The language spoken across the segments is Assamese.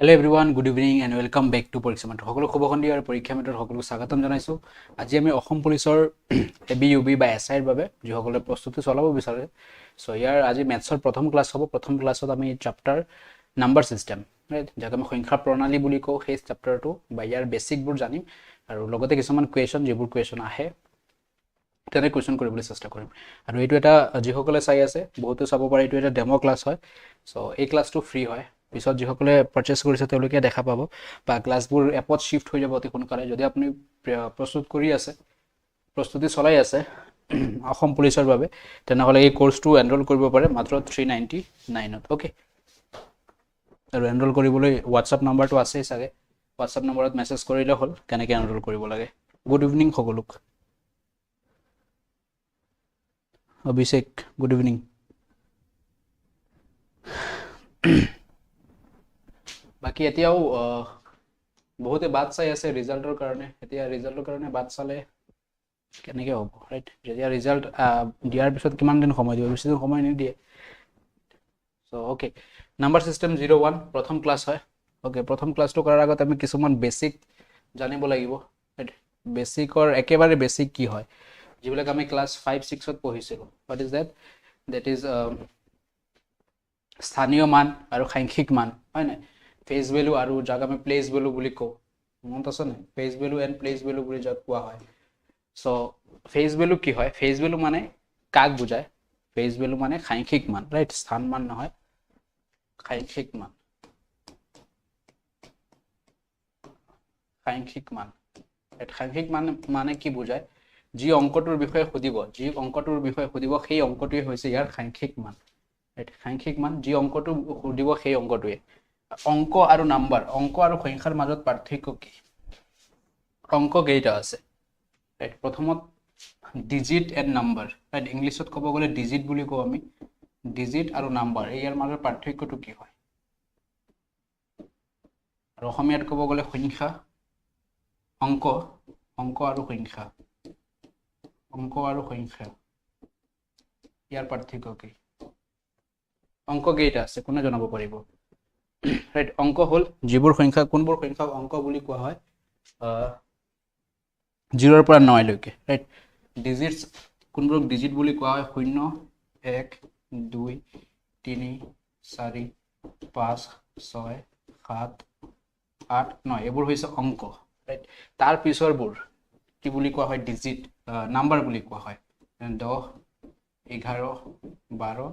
Hello everyone, good evening and welcome back to Parikshya Mentor. সকলো খবৰখন্দি আৰু পৰীক্ষা মেটৰ সকলো স্বাগতম জনাইছো। আজি আমি অসম পুলিচৰ ABUB বা SI ৰ বাবে যিসকলে প্ৰস্তুতি চলাব বিচাৰে সো ইয়াৰ আজি ম্যাথছৰ প্ৰথম ক্লাছ হ'ব। প্ৰথম ক্লাছত আমি চেপ্টাৰ নাম্বাৰ সিস্টেম ৰাইট যাক আমি সংখ্যা প্ৰণালী বুলি কওঁ সেই চেপ্টাৰটো বা ইয়াৰ বেসিকবোৰ জানিম আৰু লগতে কিছুমান কোৱেশ্চন যিবোৰ কোৱেশ্চন আহে তেনে কোৱেশ্চন কৰিবলৈ চেষ্টা কৰিম। আৰু এইটো এটা যিসকলে চাই আছে বহুতে চাব পাৰে এইটো এটা ডেমো ক্লাছ হয়। সো এই ক্লাছটো ফ্ৰী হয়। পিছত যিসকলে পাৰচেজ কৰিছে তেওঁলোকে দেখা পাব বা ক্লাছবোৰ এপত শিফট হৈ যাব অতি সোনকালে। যদি আপুনি প্ৰস্তুত কৰি আছে প্ৰস্তুতি চলাই আছে অসম পুলিচৰ বাবে তেনেহ'লে এই কোৰ্সটো এনৰোল কৰিব পাৰে মাত্ৰ 399ত ওকে। আৰু এনৰোল কৰিবলৈ হোৱাটছআপ নাম্বাৰটো আছেই চাগে, হোৱাটছআপ নম্বৰত মেছেজ কৰিলে হ'ল কেনেকৈ এনৰোল কৰিব লাগে। গুড ইভিনিং সকলোক। Abhishek good evening. বাকি এতিয়াও বহুতে বাট চাই আছে ৰিজাল্টৰ কাৰণে। এতিয়া ৰিজাল্টৰ কাৰণে বাট চালে কেনেকৈ হ'ব ৰাইট। যেতিয়া ৰিজাল্ট দিয়াৰ পিছত কিমান দিন সময় দিব, বেছি দিন সময় নিদিয়ে। সো ওকে, নাম্বাৰ সিস্টেম 01 প্ৰথম ক্লাছ হয়। ওকে, প্ৰথম ক্লাছটো কৰাৰ আগত আমি কিছুমান বেসিক জানিব লাগিব ৰাইট। বেসিকৰ একেবাৰে বেসিক কি হয় যিবিলাক আমি ক্লাছ 5-6ত পঢ়িছিলোঁ। হোৱাট ইজ দ্যাট ইজ স্থানীয় মান আৰু সাংখ্যিক মান হয় নাই, ফেচ ভেলু আৰু যাক আমি প্লেচ ভেলু বুলি কওঁ, মনত আছে নাই, face value and place value বুলি যাক কোৱা হয়। সো ফেচ ভেলু কি হয়, ফেচ ভেলু মানে কাক বুজায়, ফেচ ভেলু মানে সাংখ্যিক মান ৰাইট, স্থান মান নহয়, সাংখ্যিক মান, সাংখ্যিক মান। সাংখ্যিক মান মানে কি বুজায়, যি অংকটোৰ বিষয়ে সুধিব, সেই অংকটোৱে হৈছে ইয়াৰ সাংখ্যিক মান। সাংখ্যিক মান যি অংকটো সুধিব সেই অংকটোৱে। অংক আৰু নাম্বাৰ, অংক আৰু সংখ্যাৰ মাজত পাৰ্থক্য কি? অংক কেইটা আছে ৰাইট, প্ৰথমত ডিজিট এণ্ড নাম্বাৰ ৰাইট, ইংলিছত ক'ব গ'লে ডিজিট বুলি কওঁ আমি, ডিজিট আৰু নাম্বাৰ ইয়াৰ মাজৰ পাৰ্থক্যটো কি হয়? আৰু অসমীয়াত ক'ব গ'লে সংখ্যা, অংক, অংক আৰু সংখ্যা, অংক আৰু সংখ্যা ইয়াৰ পাৰ্থক্য কি? অংক কেইটা আছে কোনে জনাব পাৰিব ৰাইট? অংক হ'ল যিবোৰ সংখ্যা, কোনবোৰ সংখ্যাক অংক বুলি কোৱা হয় 0ৰ পৰা 9 লৈকে ৰাইট। ডিজিটছ কোনবোৰক ডিজিট বুলি কোৱা হয়, 0, 1, 2, 3, 4, 5, 6, 7, 8, 9 এইবোৰ হৈছে অংক ৰাইট। তাৰ পিছৰবোৰ কি বুলি কোৱা হয়, ডিজিট নাম্বাৰ বুলি কোৱা হয়, 10, 11, 12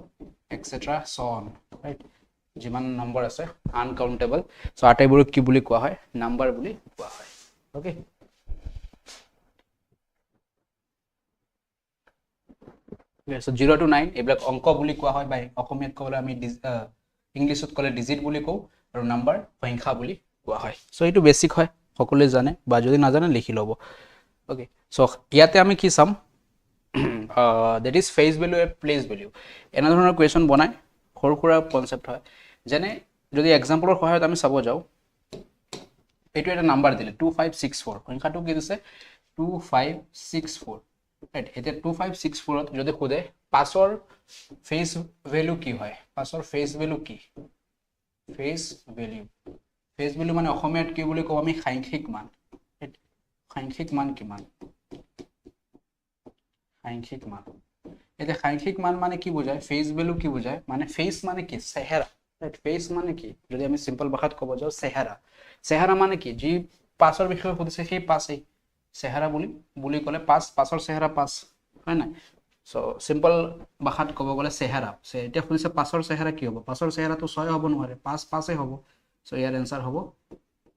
এক্সেট্ৰা ছ অন ৰাইট, যিমান নম্বৰ আছে আনকাউণ্টেবল। চ' আটাইবোৰক কি বুলি কোৱা হয়, নাম্বাৰ বুলি কোৱা হয় ওকে। সো 0 to 9 এইবিলাক অংক বুলি কোৱা হয়, বা অসমীয়াত ক'বলৈ আমি ইংলিছত ক'লে ডিজিট বুলি কওঁ, আৰু নাম্বাৰ সংখ্যা বুলি কোৱা হয়। চ' এইটো বেছিক হয়, সকলোৱে জানে, বা যদি নাজানে লিখি ল'ব ওকে। চ' ইয়াতে আমি কি চাম, that is face value and place value. এনেধৰণৰ কুৱেশ্যন বনাই, সৰু সুৰা কনচেপ্ট হয়। যেনে যদি এক্সাম্পলৰ সহায়ত আমি চাব যাওঁ, এইটো এটা নাম্বাৰ দিলে 2564, সংখ্যাটো কি দিছে 2564 ৰাইট। এতিয়া 2564ত যদি সোধে 5ৰ ফেচ ভেলু কি হয়, 5ৰ ফেচ ভেলু কি, ফেচ ভেলু, ফেচ ভেলু মানে অসমীয়াত কি বুলি কওঁ আমি, সাংখ্যিক মান। সাংখ্যিক মান কিমান, সাংখ্যিক মান। এতিয়া সাংখ্যিক মান মানে কি বুজায়, ফেচ ভেলু কি বুজায়, মানে ফেচ মানে কি, চেহেৰা ৰাইট। ফেচ মানে কি, যদি আমি চিম্পল ভাষাত ক'ব যাওঁ, চেহেৰা। চেহেৰা মানে কি, যি 5ৰ বিষয়ে সুধিছে সেই 5এই চেহেৰা বুলি ক'লে 5ৰ চেহেৰা 5 হয় নাই। চ' চিম্পল ভাষাত ক'ব গ'লে চেহেৰা, এতিয়া সুধিছে 5ৰ চেহেৰা কি হ'ব, 5ৰ চেহেৰাটো 6 হ'ব নোৱাৰে, 5 হ'ব। চ' ইয়াৰ এনচাৰ হ'ব,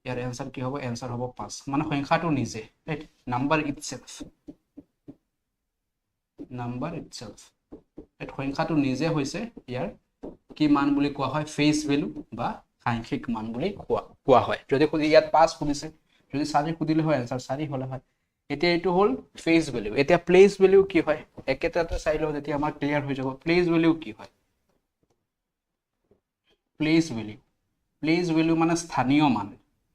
ইয়াৰ এনচাৰ কি হ'ব, এনচাৰ হ'ব 5, মানে সংখ্যাটো নিজে right, number itself, number itself right, সংখ্যাটো নিজে হৈছে ইয়াৰ কি মান বুলি কোৱা হয়, ফেচ ভেলু বা সাংখ্যিক মান বুলি কোৱা হয়। যদি ইয়াত 5 সুধিছে, যদি 4 সুধিলে হয় এনচাৰ 4 হ'লে হয়। এতিয়া এইটো হ'ল ফেচ ভেলু। এতিয়া প্লেচ ভেলু কি হয়, একেটাতে চাই লওঁ যেতিয়া আমাৰ ক্লিয়াৰ হৈ যাব। প্লেচ ভেলু কি হয়, প্লেচ ভেলু, প্লেচ ভেলু মানে স্থানীয় মান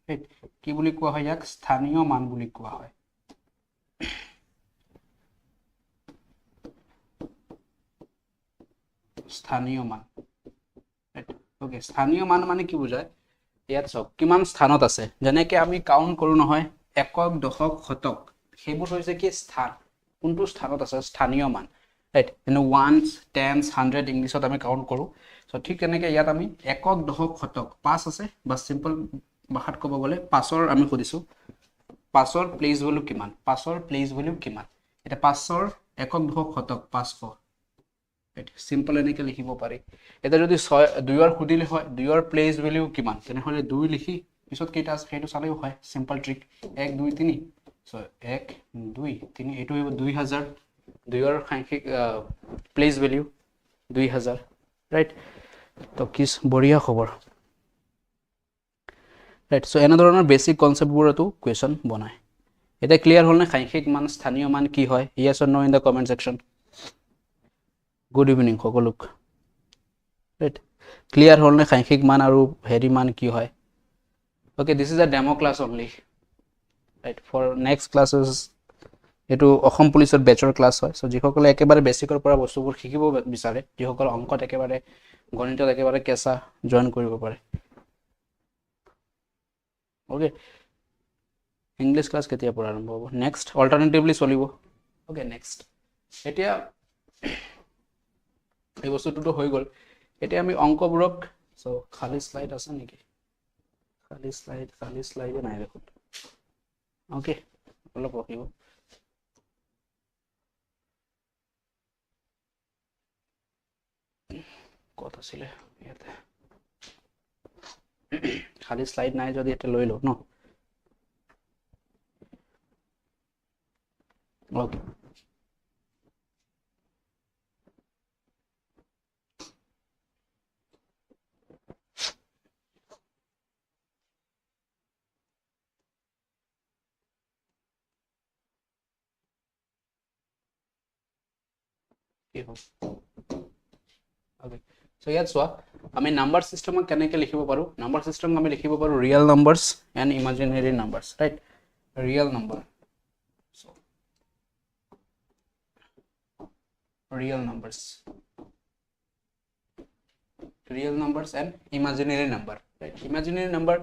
ৰাইট। কি বুলি কোৱা হয় ইয়াক, স্থানীয় মান বুলি কোৱা হয়। স্থানীয় মান ৰাইট ওকে। স্থানীয় মান মানে কি বুজায়, ইয়াত চাওক কিমান স্থানত আছে যেনেকৈ আমি কাউণ্ট কৰোঁ নহয় একক দশক শতক সেইবোৰ হৈছে কি স্থান কোনটো স্থানত আছে স্থানীয় মান ৰাইট যেনে ওৱানছ টেন্স 100 ইংলিছত আমি কাউণ্ট কৰোঁ চ' ঠিক তেনেকৈ ইয়াত আমি একক দশক শতক 5 আছে বা চিম্পল ভাষাত ক'ব গ'লে 5ৰ আমি সুধিছোঁ 5ৰ প্লেচ ভেলু কিমান 5ৰ প্লেচ ভেলু কিমান এতিয়া 5ৰ একক দশক শতক 500 চিম্পল এনেকৈ লিখিব পাৰি এতিয়া যদি 2ৰ সুধিলে হয় 2ৰ প্লেচ ভেলু কিমান তেনেহ'লে 2 লিখি পিছত কেইটা আছে সেইটো চালেও হয় চিম্পল ট্ৰিক 1 2 3 চ' 1 2 3 এইটো হ'ব 2000 2ৰ সাংখ্যিক প্লেচ ভেলু 2000 ৰাইট তো কি বঢ়িয়া খবৰ ৰাইট চ' এনেধৰণৰ বেছিক কনচেপ্টবোৰতো কুৱেশ্যন বনায় এতিয়া ক্লিয়াৰ হ'লনে সাংখ্যিক মান স্থানীয় মান কি হয় yes or no in the comment section good evening সকলোক ৰাইট ক্লিয়াৰ হ'লনে সাংখ্যিক মান আৰু হেৰি মান কি হয় okay this is a demo class only right for next classes এইটো অসম পুলিচৰ বেচৰ ক্লাছ হয় চ' যিসকলে একেবাৰে বেছিকৰ পৰা বস্তুবোৰ শিকিব বিচাৰে যিসকলে অংকত একেবাৰে গণিতত একেবাৰে কেঁচা জইন কৰিব পাৰে অ'কে ইংলিছ ক্লাছ কেতিয়াৰ পৰা আৰম্ভ হ'ব নেক্সট অল্টাৰনেটিভলি চলিব অ'কে নেক্সট এতিয়া এই বস্তুটোতো হৈ গ'ল এতিয়া আমি অংকবোৰক চ' খালী শ্লাইড আছে নেকি খালী শ্লাইডে নাই দেখোন অ'কে অলপ ৰখিব ক'ত আছিলে ইয়াতে খালী শ্লাইড নাই যদি এটা লৈ লওঁ ন অ'কে Okay. So ইয়াত চোৱা আমি নাম্বাৰ চিষ্টেমক কেনেকৈ লিখিব পাৰোঁ নাম্বাৰ চিষ্টেমক আমি লিখিব পাৰোঁ real numbers and imaginary numbers right real number real numbers and imaginary number right imaginary number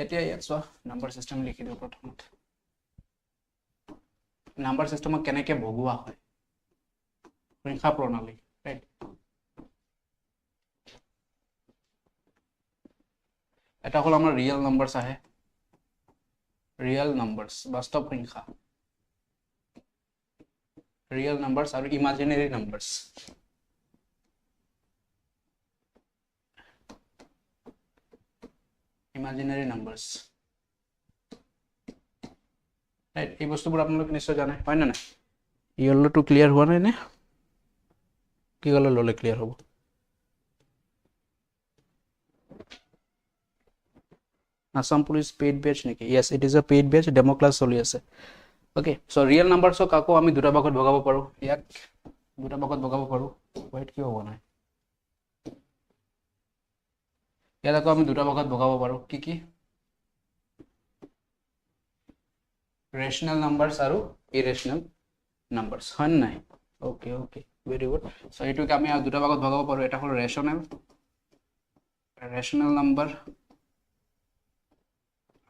এতিয়া ইয়াত চোৱা নাম্বাৰ চিষ্টেম লিখি দিওঁ প্ৰথমতে নাম্বাৰ চিষ্টেমক কেনেকৈ ভগোৱা হয় সংখ্যা প্ৰণালী ৰাইট এটা হ'ল আমাৰ ৰিয়েল নাম্বাৰছ আহে ৰিয়েল নাম্বাৰছ বাস্তৱ সংখ্যা ৰিয়েল নাম্বাৰছ আৰু ইমাজিনেৰী নাম্বাৰছ ৰাইট এই বস্তুবোৰ আপোনালোকে নিশ্চয় জানে হয় নে নাই ইয়েলোটো ক্লিয়াৰ হোৱা নাই নে কি ক'লে ল'লে ক্লিয়াৰ হ'ব আসাম পুলিচ পেইড বেচ নেকি yes it is a paid batch demo class চলি আছে অ'কে চ' ৰিয়েল নাম্বাৰছক আকৌ আমি দুটা ভাগত ভগাব পাৰোঁ ইয়াক দুটা ভাগত ভগাব পাৰোঁ ৱাইট কিয় হোৱা নাই ইয়াত আকৌ আমি দুটা ভাগত ভগাব পাৰোঁ কি কি ৰেচনেল নাম্বাৰছ আৰু ইৰেচনেল নাম্বাৰছ হয় নে নাই অ'কে অ'কে ভেৰি গুড চ' এইটোকে আমি দুটা ভাগত ভগাব পাৰোঁ এটা হ'ল ৰেচনেল নাম্বাৰ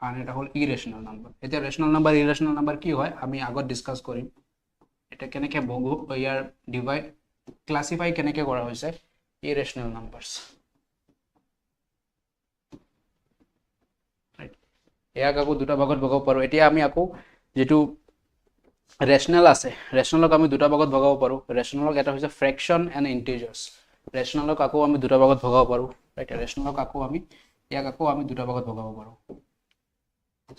আৰু এটা হ'ল ইৰেচনেল নাম্বাৰ এতিয়া ৰেচনেল নাম্বাৰ ইৰেচনেল নাম্বাৰ কি হয় আমি আগত ডিছকাছ কৰিম এটা কেনেকৈ ভগো ইয়াৰ ডিভাইড ক্লাছিফাই কেনেকৈ কৰা হৈছে ইৰেচনেল নাম্বাৰছ ইয়াক আকৌ দুটা ভাগত ভগাব পাৰোঁ এতিয়া আমি আকৌ যিটো ৰেচনেল আছে ৰেচনেলক আমি দুটা ভাগত ভগাব পাৰোঁ ৰেচনেলক এটা হৈছে ফ্ৰেকশ্যন এণ্ড ইণ্টিজাৰ্ছ ৰেচনেলক আকৌ আমি দুটা ভাগত ভগাব পাৰোঁ ৰাইট ৰেচনেলক আকৌ আমি ইয়াক আকৌ আমি দুটা ভাগত ভগাব পাৰোঁ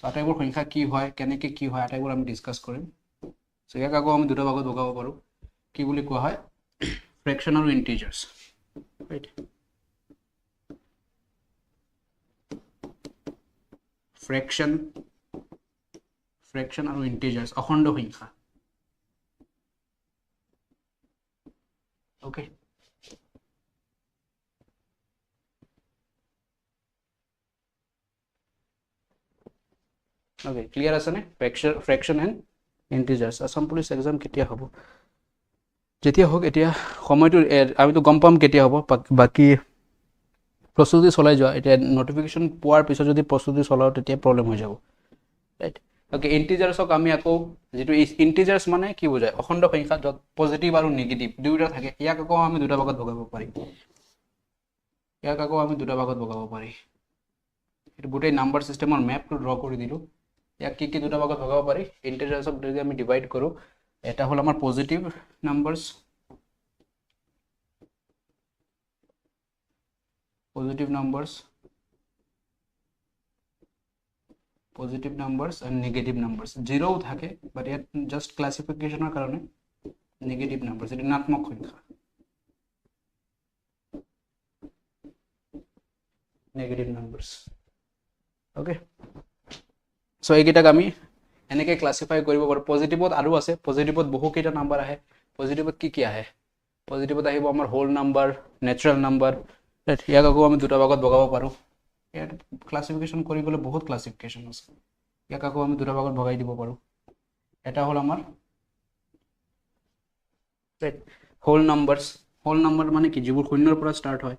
আটাইবোৰ সংখ্যা কি হয় কেনেকৈ কি হয় আটাইবোৰ আমি ডিছকাছ কৰিম চ' ইয়াক আকৌ আমি দুটা ভাগত ভগাব পাৰোঁ কি বুলি কোৱা হয় ফ্ৰেকশ্যন আৰু ইণ্টিজাৰ্ছ ৰাইট ফ্ৰেকশ্যন আৰু ইণ্টিজাৰ্ছ অখণ্ড সংখ্যা অ'কে অ'কে ক্লিয়াৰ আছেনে fraction and integers Assam police exam কেতিয়া হ'ব যেতিয়া হওক এতিয়া সময়টো আমিতো গম পাম কেতিয়া হ'ব বাকী প্ৰস্তুতি চলাই যোৱা এতিয়া নটিফিকেশ্যন পোৱাৰ পিছত যদি প্ৰস্তুতি চলাও তেতিয়া প্ৰব্লেম হৈ যাব ৰাইট ওকে ইন্টিজাৰ্ছক আমি আকৌ যেটো ইন্টিজাৰ্ছ মানে কি বুজায় অখণ্ড সংখ্যা যত পজিটিভ আৰু নেগেটিভ দুইটা থাকে ইয়াক আকৌ আমি দুটা ভাগত ভগাব পাৰি এটো গোটেই নাম্বাৰ সিস্টেমৰ ম্যাপটো ড্ৰ কৰি দিলো ইয়াক কি দুটা ভাগত ভগাব পাৰি ইন্টিজাৰ্ছক যদি আমি ডিভাইড কৰো এটা হল আমাৰ positive numbers positive numbers and negative numbers zero থাকে but yet just classification কারণে negative numbers ঋণাত্মক সংখ্যা negative numbers okay so এইকেইটাক আমি এনেকে ক্লাসিফাই কৰিব পাৰো পজিটিভত আৰু আছে পজিটিভত বহু কেইটা নাম্বাৰ আহে পজিটিভত কি আহে পজিটিভত আহিব আমাৰ whole number natural number right ইয়াক আকৌ আমি দুটা ভাগত ভগাব পাৰো ইয়াত ক্লাসিফিকেশন কৰি গলে বহুত ক্লাসিফিকেশন আছে ইয়াক আকৌ আমি দুটা ভাগত ভগাই দিব পাৰো এটা হল আমাৰ ৰাইট হোল নাম্বাৰ মানে কি যিবোৰ শূন্যৰ পৰা স্টাৰ্ট হয়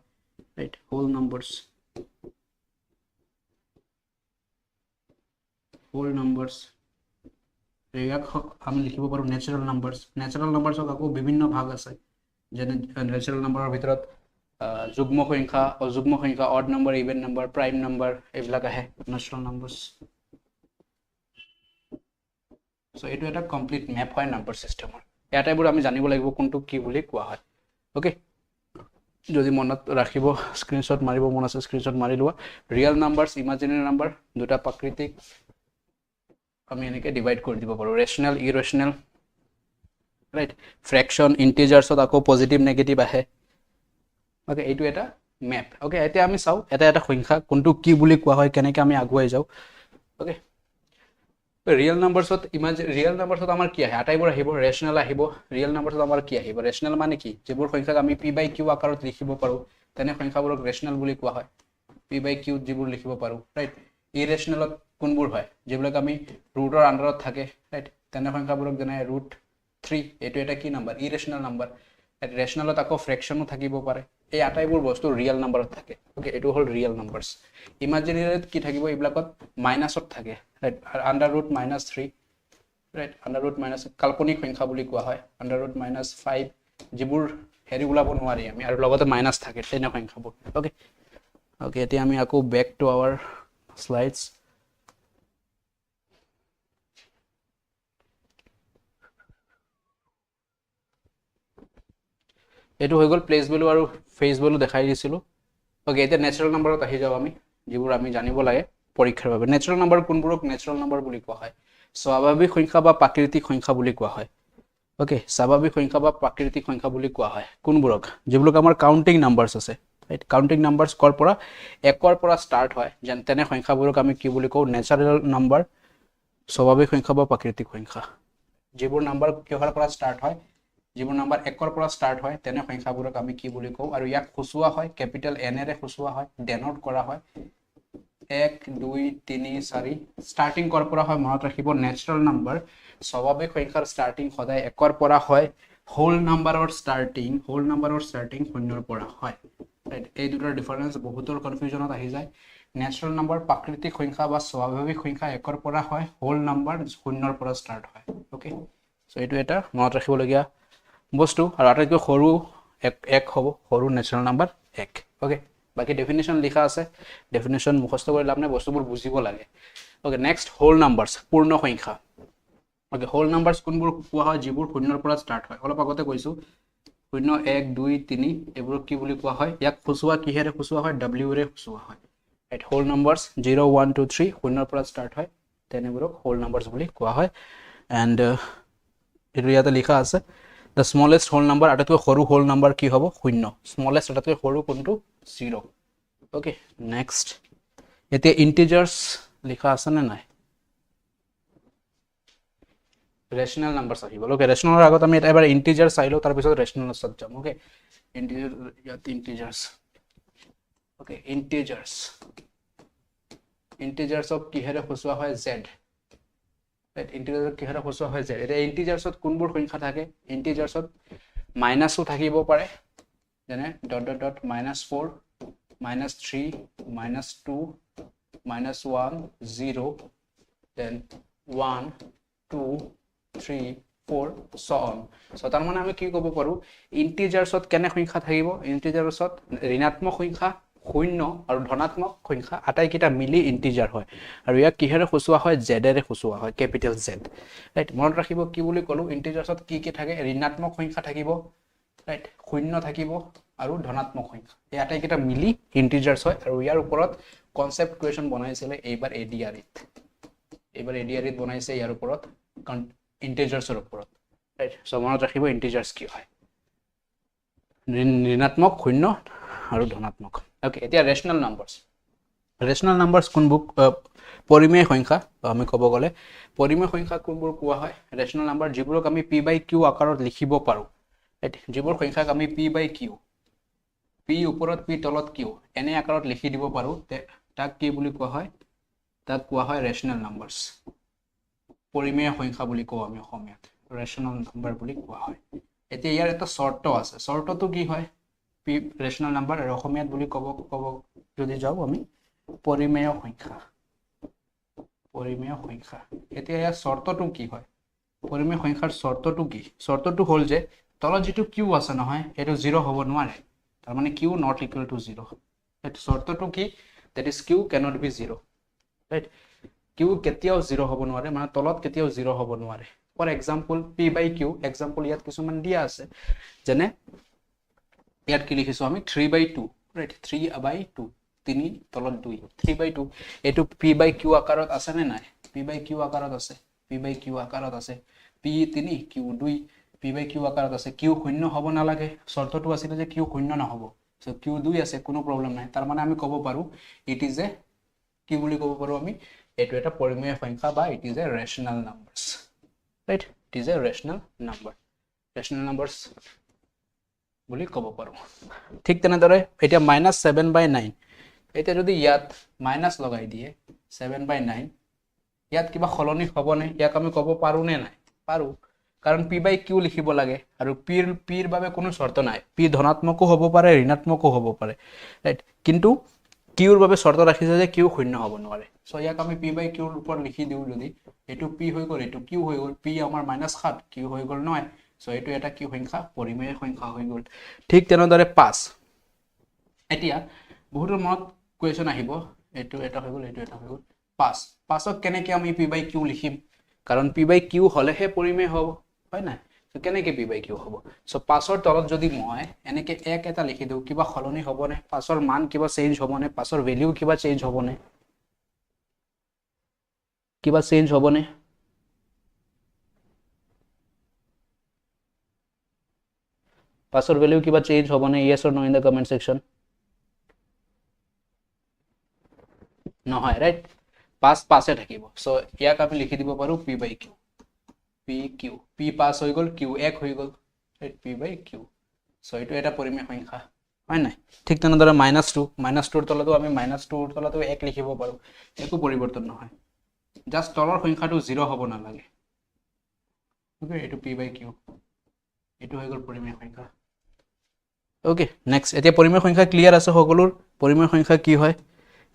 ৰাইট হোল নাম্বাৰস ইয়াক আমি লিখিব পাৰো নেচাৰেল নাম্বাৰসক আকৌ বিভিন্ন ভাগ আছে যেনে নেচাৰেল নাম্বাৰৰ ভিতৰত যুগ্ম সংখ্যা অযুগ্ম সংখ্যা odd number even number prime number এইবিলাক আহে নেচাৰেল নাম্বাৰস সো এটো এটা কমপ্লিট ম্যাপ হয় নাম্বাৰ সিস্টেমৰ এটাইবোৰ আমি জানিব লাগিব কোনটো কি বুলি কোৱা হয় ওকে যদি মনত ৰাখিব স্ক্ৰিনশ্বট মাৰিব মন আছে স্ক্ৰিনশ্বট মাৰি লোৱা ৰিয়েল নাম্বাৰস ইমাজিনাৰী নাম্বাৰ দুটা প্ৰাকৃতিক আমি এনেকে ডিভাইড কৰি দিব পাৰো ৰেশনাল ইৰেশনাল ৰাইট ফ্ৰেকশন ইন্টিজাৰ্ছত আকৌ পজিটিভ নেগেটিভ আহে ওকে এইটো এটা ম্যাপ ওকে এতিয়া আমি চাও এটা সংখ্যা কোনটো কি বুলি কোৱা হয় কেনেকৈ আমি আগুৱাই যাও ওকে ৰিয়েল নাম্বাৰছত আমাৰ কি আহে আটাইবোৰ আহিব ৰেশনাল আহিব ৰিয়েল নাম্বাৰছত আমাৰ কি আহিব ৰেশনাল মানে কি যেবোৰ সংখ্যাক আমি p/q আকাৰত লিখিব পাৰো তেনে সংখ্যাবোৰক ৰেশনাল বুলি কোৱা হয় p/q যেবোৰ লিখিব পাৰো ৰাইট ইৰেশনালত কোনবোৰ হয় যেবিলাক আমি ৰুটৰ আন্ডাৰত থাকে ৰাইট তেনে সংখ্যাবোৰক যেনে √3 এটো এটা কি নাম্বাৰ ইৰেশনাল নাম্বাৰ ৰেশনালত আকৌ ফ্ৰেকশনো থাকিব পাৰে এই আটাইবোৰ বস্তু ৰিয়েল নাম্বাৰত থাকে ওকে এটো হল ৰিয়েল নাম্বাৰস ইমাজিনাৰীত কি থাকিব এইবিলাকত মাইনাসত থাকে ৰাইট √-3 ৰাইট √- কাল্পনিক সংখ্যা বুলি কোৱা হয় √-5 যিবোৰ হেৰি উলাব নোৱাৰি আমি আৰু লগতে মাইনাস থাকে তেনে সংখ্যাবোৰ ওকে ওকে এতিয়া আমি আকৌ ব্যাক টু আৱাৰ স্লাইডস এটো হৈ গল প্লেস ভ্যালু আৰু ফেজ ভ্যালু দেখাই দিছিলো ওকে এতিয়া নেচাৰেল নাম্বাৰত আহি যাও আমি যিবোৰ আমি জানিব লাগে পৰীক্ষাৰ বাবে নেচাৰেল নাম্বাৰ কোনবোৰক নেচাৰেল নাম্বাৰ বুলি কোৱা হয় স্বাভাৱিক সংখ্যা বা প্ৰাকৃতিক সংখ্যা বুলি কোৱা হয় ওকে স্বাভাৱিক সংখ্যা বা প্ৰাকৃতিক সংখ্যা বুলি কোৱা হয় কোনবোৰক যিবোৰ আমাৰ কাউন্টিং নাম্বাৰস আছে ৰাইট কাউন্টিং নাম্বাৰস কৰ পৰা একৰ পৰা স্টাৰ্ট হয় যেন তেনে সংখ্যাবোৰক আমি কি বুলি কওঁ নেচাৰেল নাম্বাৰ স্বাভাৱিক সংখ্যা বা প্ৰাকৃতিক সংখ্যা যিবোৰ নাম্বাৰ কিহৰ পৰা স্টাৰ্ট হয় যিবোৰ নাম্বাৰ একৰ পৰা স্টাৰ্ট হয় তেনে সংখ্যাবোৰক আমি কি বুলি কওঁ আৰু ইয়াক খুচুৱা হয় ক্যাপিটাল এন এৰে খুচুৱা হয় ডেনোট কৰা হয় 1 2 3 4 স্টাৰ্টিং কৰ পৰা হয় মনত ৰাখিব নেচাৰেল নাম্বাৰ স্বাভাৱিক সংখ্যাৰ স্টাৰ্টিং সদায় একৰ পৰা হয় হোল নাম্বাৰৰ স্টাৰ্টিং শূন্যৰ পৰা হয় ৰাইট এই দুটাৰ ডিফাৰেন্স বহুতৰ কনফিউজনত আহি যায় নেচাৰেল নাম্বাৰ প্ৰাকৃতিক সংখ্যা বা স্বাভাৱিক সংখ্যা একৰ পৰা হয় হোল নাম্বাৰ শূন্যৰ পৰা স্টাৰ্ট হয় ওকে সো এইটো এটা মনত ৰাখিবলগীয়া বস্তু আৰু আটাইতকৈ সৰু এক হ'ব সৰু নেচাৰেল নাম্বাৰ 1 ওকে বাকি ডেফিনিশন লিখা আছে ডেফিনিশন মুখস্থ কৰি লাভ নাই বস্তুবোৰ বুজিব লাগে ওকে নেক্সট হোল নাম্বাৰস পূৰ্ণ সংখ্যা ওকে হোল নাম্বাৰস কোনবোৰ কোৱা হয় যিবোৰ শূন্যৰ পৰা স্টাৰ্ট হয় অলপ আগতে কৈছো 0 1 2 3 এইবোৰ কি বুলি কোৱা হয় ইয়াক খুচুৱা কিহেৰে খুচুৱা হয় w ৰে খুচুৱা হয় ৰাইট হোল নাম্বাৰস 0 1 2 3 শূন্যৰ পৰা স্টাৰ্ট হয় তেনেবোৰক হোল নাম্বাৰস বুলি কোৱা হয় এন্ড এটো ইয়াতে লিখা আছে the smallest whole number আটাইতকৈ সৰু হোল নাম্বাৰ কি হ'ব শূন্য smallest আটাইতকৈ সৰু কোনটো 0 ওকে নেক্সট এতিয়া ইন্টিজাৰ্স লিখা আছে নে নাই ৰেশনাল নাম্বাৰস আহিব ওকে ৰেশনালৰ আগত আমি এবাৰ ইন্টিজাৰ্স চাইলো তাৰ পিছত ৰেশনালত যাম ওকে ইন্টিজাৰ্স ওকে ইন্টিজাৰ্স অফ কিহেৰে খুচুৱা হয় z ৰাইট ইন্টিজাৰ্সত কিহেৰে খুচুৱা হয় z এটা ইন্টিজাৰ্সত কোনবোৰ সংখ্যা থাকে ইন্টিজাৰ্সত মাইনাসও থাকিব পাৰে যেনে .. -4 -3 -2 -1 0 then 1 2 3 4 so on so তাৰ মানে আমি কি ক'ব পাৰো ইন্টিজাৰছত কেনে সংখ্যা থাকিব ইন্টিজাৰছত ঋণাত্মক সংখ্যা শূন্য আৰু ধনাত্মক সংখ্যা আটাইকেইটা মিলি ইন্টিজাৰ হয় আৰু ইয়াক কিহেৰে সূচোৱা হয় জেডেৰে সূচোৱা হয় ক্যাপিটেল জেড ৰাইট মনত ৰাখিব কি বুলি ক'লো ইন্টিজাৰছত কি কি থাকে ঋণাত্মক সংখ্যা থাকিব ৰাইট শূন্য থাকিব আৰু ধনাত্মক সংখ্যা এই আটাইকেইটা মিলি ইন্টিজাৰছ হয় আৰু ইয়াৰ ওপৰত কনসেপ্ট কুৱেশ্যন বনাইছিলে এইবাৰ এডিআৰিত বনাইছে ইয়াৰ ওপৰত ইন্টিজাৰছৰ ওপৰত ৰাইট সো মনত ৰাখিব ইন্টিজাৰছ কি হয় ঋণাত্মক শূন্য আৰু ধনাত্মক ওকে এতিয়া ৰেশনাল নাম্বাৰছ কোনবোৰ পৰিমেয় সংখ্যা আমি ক'ব গ'লে পৰিমেয় সংখ্যা কোনবোৰ কোৱা হয় ৰেশনাল নাম্বাৰ যিবোৰক আমি p/q আকাৰত লিখিব পাৰো ৰাইট যিবোৰ সংখ্যাক আমি p/q p ওপৰত p তলত q এনে আকাৰত লিখি দিব পাৰো তাক কি বুলি কোৱা হয় তাক কোৱা হয় ৰেশনাল নাম্বাৰছ পৰিমেয় সংখ্যা বুলি কওঁ আমি অসমীয়াত ৰেশনাল নাম্বাৰ বুলি কোৱা হয় এতিয়া ইয়াৰ এটা শৰ্ত আছে শৰ্তটো কি হয় p ৰেশনাল নাম্বাৰ আৰু অসমীয়াত বুলি ক'ব যদি যাও আমি পৰিমেয় সংখ্যা এতিয়া ইয়াৰ শৰ্তটো কি হয় পৰিমেয় সংখ্যাৰ শৰ্তটো কি শৰ্তটো হ'ল যে তলত যেটো q আছে নহয় এটো 0 হ'ব নোৱাৰে তাৰ মানে q not equal to 0 এটো শৰ্তটো কি that is q cannot be 0 right q কেতিয়াও 0 হ'ব নোৱাৰে মানে তলত কেতিয়াও 0 হ'ব নোৱাৰে ফৰ এক্সাম্পল p/q এক্সাম্পল ইয়াত কিছুমান দিয়া আছে যেনে ইয়াত কি লিখিছো আমি 3/2 right 3/2 3 তলত 2 3/2 এটো p/q আকাৰত আছে নে নাই p/q আকাৰত আছে p/q আকাৰত আছে p3 q2 p/q আকাৰত আছে q শূন্য হ'ব না লাগে শৰ্তটো আছিল যে q শূন্য নহব সো q2 আছে কোনো প্ৰবলেম নাই তাৰ মানে আমি ক'ব পাৰো ইট ইজ এ কি বুলি ক'ব পাৰো আমি এটো এটা পৰিমেয় সংখ্যা বা it is a rational numbers right it is a rational numbers বুলি ক'ব পাৰো ঠিক তেনেদৰে এতিয়া -7/9 এতিয়া যদি ইয়াত মাইনাস লগাই দিয়ে 7/9 ইয়াত কিবা খলনি হ'বনে ইয়াক আমি ক'ব পাৰো নে নাই পাৰো কাৰণ p/q লিখিব লাগে আৰু p ৰ বাবে কোনো শৰ্ত নাই p ধনাত্মকও হ'ব পাৰে ঋণাত্মকও হ'ব পাৰে ৰাইট কিন্তু q ৰ বাবে শৰ্ত ৰাখিছে যে q শূন্য হ'ব নোৱাৰে সো ইয়াক আমি p/q ৰ ওপৰত লিখি দিও যদি এটো p হৈ গ'ল এটো q হৈ গ'ল p আমাৰ -7 q হৈ গ'ল 9 সো এটো এটা কি সংখ্যা পৰিমেয় সংখ্যা হৈ গ'ল ঠিক তেনেদৰে 5 এতিয়া বহুতৰ মনত কোৱেশ্চন আহিব এটো এটা হৈ গ'ল এটো এটা হৈ গ'ল 5ক কেনেকৈ আমি p/q লিখিম কাৰণ p/q হলেহে পৰিমেয় হ'ব হয় না সো কেনেকৈ p/q হ'ব সো 5ৰ তলত যদি মই এনেকৈ 1 এটা লিখি দিও কিবা খলনি হ'বনে 5ৰ মান কিবা চেঞ্জ হ'বনে 5ৰ ভ্যালু কিবা চেঞ্জ হ'বনে কিবা চেঞ্জ হ'বনে পাছৰ ভ্যালু কিবা চেঞ্জ হ'বনে yes or no in the comment section নহয় ৰাইট 5 থাকিব সো ইয়াক আমি লিখি দিব পাৰো p/q p পাস হৈ গ'ল q 1 হৈ গ'ল ৰাইট p/q সো এটো এটা পৰিমেয় সংখ্যা হয় নাই ঠিক তেনেদৰে -2 ৰ তলতো আমি -2 ৰ তলতো 1 লিখিব পাৰো একো পৰিৱৰ্তন নহয় জাস্ট তলৰ সংখ্যাটো 0 হ'ব না লাগে ওকে এটো p/q এটো হৈ গ'ল পৰিমেয় সংখ্যা ওকে নেক্সট এতিয়া পৰিমেয় সংখ্যা ক্লিয়াৰ আছে সকলোৰ পৰিমেয় সংখ্যা কি হয়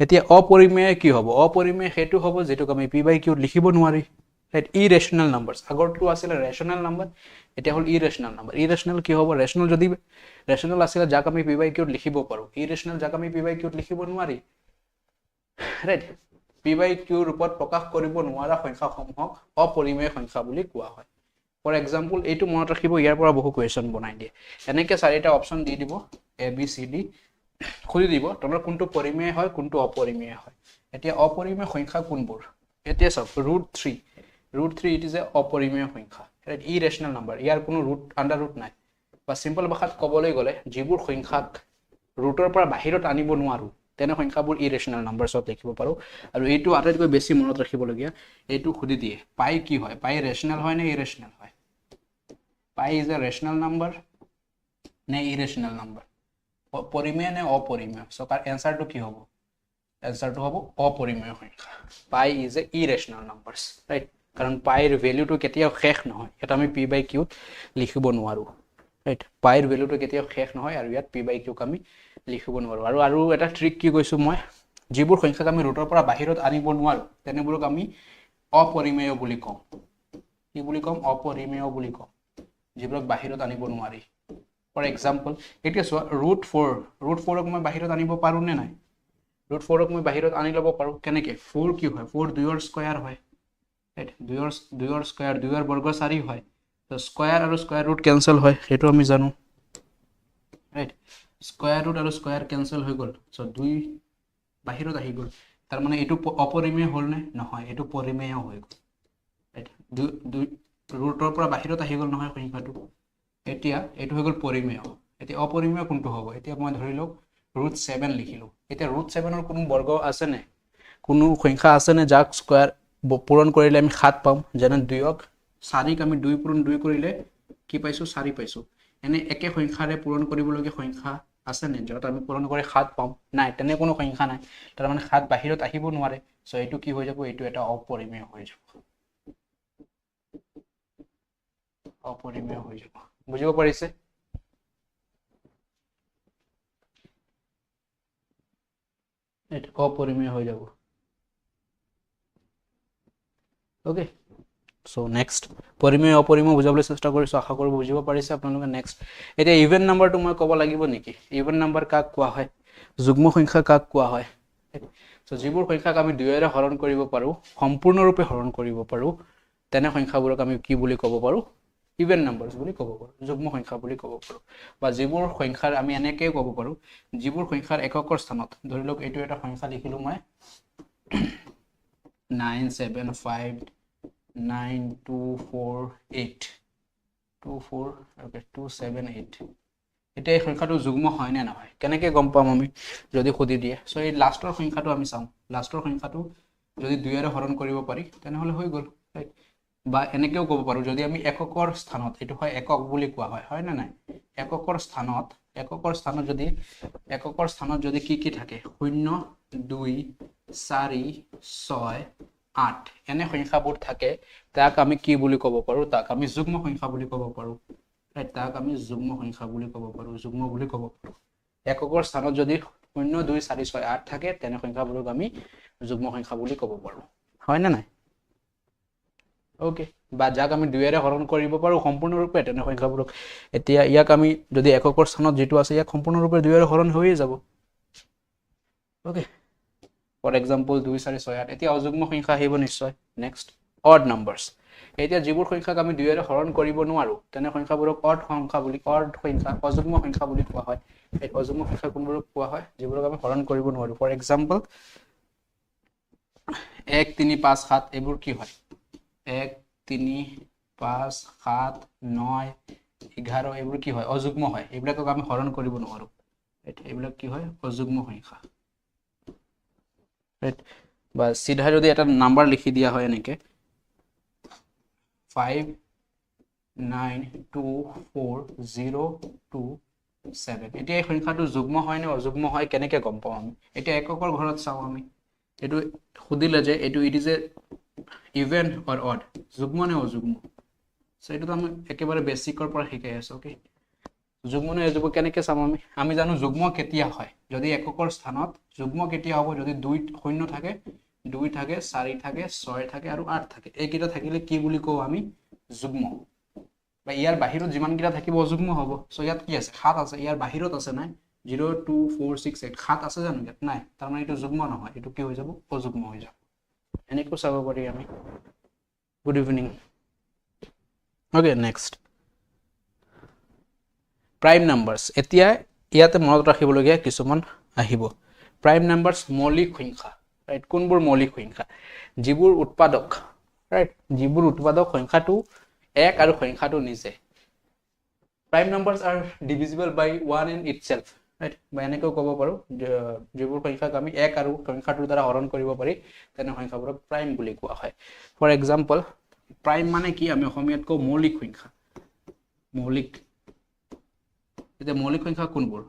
এতিয়া অপৰিমেয় কি হ'ব অপৰিমেয় হেতু হ'ব যেটো আমি p/q লিখিব নোৱাৰি ৰাইট ইৰেশনাল নাম্বাৰস আগৰটো আছিল ৰেশনাল নাম্বাৰ এতিয়া হল ইৰেশনাল কি হ'ব ৰেশনাল যদি ৰেশনাল আছিল যাক আমি p/q লিখিব পাৰো ইৰেশনাল যাক আমি p/q লিখিব নোৱাৰি ৰাইট p/q ৰূপত প্ৰকাশ কৰিব নোৱাৰা সংখ্যাসমূহক অপৰিমেয় সংখ্যা বুলি কোৱা হয় ফৰ এক্সাম্পল এইটো মনত ৰাখিব ইয়াৰ পৰা বহু কোৱেশ্চন বনাই দিয়ে এনেকৈ চাৰিটা অপচন দি দিব a b c d খুলি দিব তোমাৰ কোনটো পৰিমেয় হয় কোনটো অপৰিমেয় হয় এতিয়া অপৰিমেয় সংখ্যা কোনবোৰ এতিয়া সব √3 ইট ইজ এ অপৰিমেয় সংখ্যা ৰাইট ইৰেশনাল নাম্বাৰ ইয়াৰ কোনো আন্ডাৰ ৰুট নাই বা সিম্পল ভাষাত ক'বলৈ গ'লে যিবোৰ সংখ্যাক ৰুটৰ পৰা বাহিৰত আনিব নোৱাৰো তেনে সংখ্যাবোৰ ইৰেশনাল নাম্বাৰছত লিখিব পাৰো আৰু এইটো আটাইতকৈ বেছি মনত ৰাখিবলগীয়া এইটো খুদি দিয়ে পাই কি হয় পাই ৰেশনাল হয় নে ইৰেশনাল হয় পাই ইজ এ ৰেশনাল নাম্বাৰ নে ইৰেশনাল নাম্বাৰ পৰিমেয় নে অপৰিমেয় সো তাৰ এনসাৰটো কি হ'ব এনসাৰটো হ'ব অপৰিমেয় সংখ্যা পাই ইজ এ ইৰেশনাল নাম্বাৰস ৰাইট কাৰণ পাইৰ ভ্যালুটো কেতিয়াও শেষ নহয় এটা আমি p/q লিখিব নোৱাৰো ৰাইট পাইৰ ভেলুটো কেতিয়াও শেষ নহয় আৰু ইয়াত p/q আমি লিখিব নোৱাৰোঁ আৰু এটা ট্ৰিক কি কৈছোঁ মই যিবোৰ সংখ্যাক আমি ৰুটৰ পৰা বাহিৰত আনিব নোৱাৰোঁ তেনেবোৰক আমি অপৰিমেয় বুলি কওঁ কি বুলি ক'ম অপৰিমেয় বুলি কওঁ যিবোৰক বাহিৰত আনিব নোৱাৰি ফৰ এক্সাম্পল এতিয়া চোৱা √4ক মই বাহিৰত আনিব পাৰোঁ নে নাই √4ক মই বাহিৰত আনি ল'ব পাৰোঁ কেনেকৈ 4 কি হয় 4 2ৰ স্কয়াৰ হয় ৰাইট 2ৰ স্কয়াৰ 2ৰ বৰ্গ 4 হয় তো স্কয়াৰ আৰু স্কয়াৰ ৰুট কেনসেল হয় সেইটো আমি জানো ৰাইট স্কয়াৰ ৰুট আৰু স্কয়াৰ কেনসেল হৈ গ'ল সো 2 বাহিৰত আহি গ'ল তাৰ মানে এইটো অপৰিমেয় হ'ল নে নহয় এইটো পৰিমেয় হৈ গ'ল ৰাইট ৰুটৰ পৰা বাহিৰত আহি গ'ল নহয় সংখ্যাটো এতিয়া এইটো হৈ গ'ল পৰিমেয় এতিয়া অপৰিমেয় কোনটো হ'ব এতিয়া মই ধৰি লওক √7 লিখিলোঁ এতিয়া √7ৰ কোনো বৰ্গ আছে নে কোনো সংখ্যা আছে নে যাক স্কয়াৰ পূৰণ কৰিলে আমি 7 পাম যেনে 2ক 4ক আমি 2 পূৰণ 2 কৰিলে কি পাইছোঁ 4 পাইছোঁ এনে একে সংখ্যাৰে পূৰণ কৰিবলগীয়া সংখ্যা আছে নে য'ত আমি পূৰণ কৰি 7 পাম নাই তেনে কোনো সংখ্যা নাই তাৰ মানে 7 বাহিৰত আহিব নোৱাৰে সো এইটো কি হৈ যাব এইটো এটা অপৰিমেয় হৈ যাব অপৰিমেয় হৈ যাব বুজিব পাৰিছে এটা অপৰিমেয় হৈ যাব ওকে সো নেক্সট পৰিমেয় অপৰিমেয় বুজাবলৈ চেষ্টা কৰিছোঁ আশা কৰোঁ বুজিব পাৰিছে আপোনালোকে নেক্সট এতিয়া ইভেন নাম্বাৰটো মই ক'ব লাগিব নেকি ইভেন নাম্বাৰ কাক কোৱা হয় যুগ্ম সংখ্যা কাক কোৱা হয় সো যিবোৰ সংখ্যাক আমি 2ৰে হৰণ কৰিব পাৰোঁ সম্পূৰ্ণৰূপে হৰণ কৰিব পাৰোঁ তেনে সংখ্যাবোৰক আমি কি বুলি ক'ব পাৰোঁ ইভেন নাম্বাৰছ বুলি ক'ব পাৰোঁ যুগ্ম সংখ্যা বুলি ক'ব পাৰোঁ বা যিবোৰ সংখ্যাৰ আমি এনেকৈ ক'ব পাৰোঁ যিবোৰ সংখ্যাৰ এককৰ স্থানত ধৰি লওক এইটো এটা সংখ্যা লিখিলোঁ মই 278 এতিয়া এই সংখ্যাটো যুগ্ম হয় নে নহয় কেনেকৈ গম পাম আমি যদি সুধি দিয়ে সো এই লাষ্টৰ সংখ্যাটো আমি চাওঁ লাষ্টৰ সংখ্যাটো যদি 2ৰে হৰণ কৰিব পাৰি তেনেহ'লে হৈ গ'ল ৰাইট বা এনেকৈও ক'ব পাৰোঁ যদি আমি এককৰ স্থানত এইটো হয় একক বুলি কোৱা হয় নে নাই এককৰ স্থানত যদি কি থাকে 0 2 4 6 8 এনে সংখ্যাবোৰ থাকে তাক আমি কি বুলি ক'ব পাৰোঁ তাক আমি যুগ্ম সংখ্যা বুলি ক'ব পাৰোঁ ৰাইট তাক আমি যুগ্ম সংখ্যা বুলি ক'ব পাৰোঁ যুগ্ম বুলি ক'ব পাৰোঁ এককৰ স্থানত যদি 0 2 4 6 8 থাকে তেনে সংখ্যাবোৰক আমি যুগ্ম সংখ্যা বুলি ক'ব পাৰোঁ হয় নে নাই ওকে বা যাক আমি 2ৰে হৰণ কৰিব পাৰোঁ সম্পূৰ্ণৰূপে তেনে সংখ্যাবোৰক এতিয়া ইয়াক আমি যদি এককৰ স্থানত যেটো আছে ইয়াক সম্পূৰ্ণৰূপে 2ৰে হৰণ হৈয়ে যাব ওকে ফৰ এক্সাম্পল 2 4 6 8 এতিয়া অযুগ্ম সংখ্যা আহিব নিশ্চয় নেক্সট অড নাম্বাৰছ এতিয়া যিবোৰ সংখ্যাক আমি 2ৰে হৰণ কৰিব নোৱাৰোঁ তেনে সংখ্যাবোৰক অড সংখ্যা অযুগ্ম সংখ্যা বুলি কোৱা হয় এই অযুগ্ম সংখ্যা কোনবোৰক কোৱা হয় যিবোৰক আমি হৰণ কৰিব নোৱাৰোঁ ফৰ এক্সাম্পল 1 3 5 7 এইবোৰ কি হয় 1 3 5 7 9 11 এইবোৰ কি হয় অযুগ্ম হয় এইবিলাকক আমি হৰণ কৰিব নোৱাৰোঁ এইবিলাক কি হয় অযুগ্ম সংখ্যা ৰাইট বা সিধা যদি এটা নাম্বাৰ লিখি দিয়া হয় এনেকৈ 5 9 2 4 0 2 7 এতিয়া এই সংখ্যাটো যুগ্ম হয় নে অযুগ্ম হয় কেনেকৈ গম পাওঁ আমি এতিয়া এককৰ ঘৰত চাওঁ আমি এইটো সুধিলে যে এইটো it is a even or odd যুগ্ম নে অযুগ্ম সো এইটোতো আমি একেবাৰে বেছিকৰ পৰা শিকাই আছোঁ ওকে যুগ্ম নে অযুগ্ম কেনেকৈ চাম আমি জানো যুগ্ম কেতিয়া হয় যদি এককৰ স্থানত যুগ্ম কেতিয়া হ'ব যদি 2 0 থাকে 2 থাকে 4 থাকে 6 থাকে আৰু 8 থাকে এইকেইটা থাকিলে কি বুলি কওঁ আমি যুগ্ম বা ইয়াৰ বাহিৰত যিমানকেইটা থাকিব অযুগ্ম হ'ব সো ইয়াত কি আছে 7 আছে ইয়াৰ বাহিৰত আছে নাই 0 2 4 6 8 7 আছে জানো ইয়াত নাই তাৰ মানে এইটো যুগ্ম নহয় এইটো কি হৈ যাব অযুগ্ম হৈ যাব এনেকৈ চাব পাৰি আমি good evening okay next prime numbers এতিয়া ইয়াতে মনত ৰাখিবলগীয়া কিছুমান আহিব প্ৰাইম নাম্বাৰছ মৌলিক সংখ্যা ৰাইট কোনবোৰ মৌলিক সংখ্যা যিবোৰ উৎপাদক ৰাইট যিবোৰ উৎপাদক সংখ্যাটো 1 আৰু সংখ্যাটো নিজে prime numbers are divisible by 1 and itself right বা এনেকৈ ক'ব পাৰোঁ যিবোৰ সংখ্যাক আমি 1 আৰু সংখ্যাটোৰ দ্বাৰা হৰণ কৰিব পাৰি তেনে সংখ্যাবোৰক প্ৰাইম বুলি কোৱা হয় ফৰ এক্সাম্পল প্ৰাইম মানে কি আমি অসমীয়াত কওঁ মৌলিক সংখ্যা মৌলিক এতিয়া মৌলিক সংখ্যা কোনবোৰ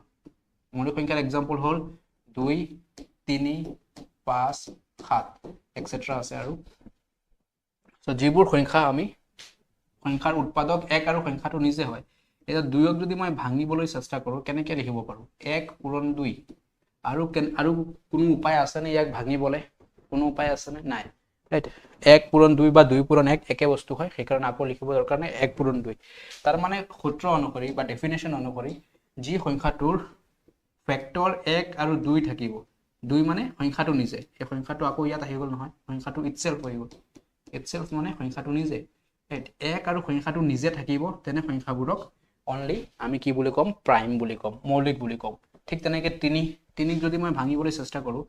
মৌলিক সংখ্যাৰ এক্সাম্পল হ'ল 2 3 5 7 এটসেট্ৰা আছে আৰু সো যিবোৰ সংখ্যা আমি সংখ্যাৰ উৎপাদক 1 আৰু সংখ্যাটো নিজে হয় এতিয়া 2ক যদি মই ভাঙিবলৈ চেষ্টা কৰোঁ কেনেকৈ লিখিব পাৰোঁ 1 পূৰণ 2 আৰু কোনো উপায় আছেনে ইয়াক ভাঙিবলৈ কোনো উপায় আছেনে নাই ৰাইট 1 পূৰণ 2 বা 2 পূৰণ 1 একে বস্তু হয় সেইকাৰণে আকৌ লিখিব দৰকাৰ নাই 1 পূৰণ 2 তাৰ মানে সূত্ৰ অনুসৰি বা ডেফিনেশ্যন অনুসৰি যি সংখ্যাটোৰ ফেক্টৰ 1 আৰু 2 থাকিব 2 মানে সংখ্যাটো নিজে এই সংখ্যাটো আকৌ ইয়াত আহি গ'ল নহয় সংখ্যাটো ইটসেলফ হৈ গ'ল ইটসেলফ মানে সংখ্যাটো নিজে 1 আৰু সংখ্যাটো নিজে থাকিব তেনে সংখ্যাবোৰক অনলি আমি কি বুলি ক'ম প্ৰাইম বুলি ক'ম মৌলিক বুলি ক'ম ঠিক তেনেকৈ 3ক যদি মই ভাঙিবলৈ চেষ্টা কৰোঁ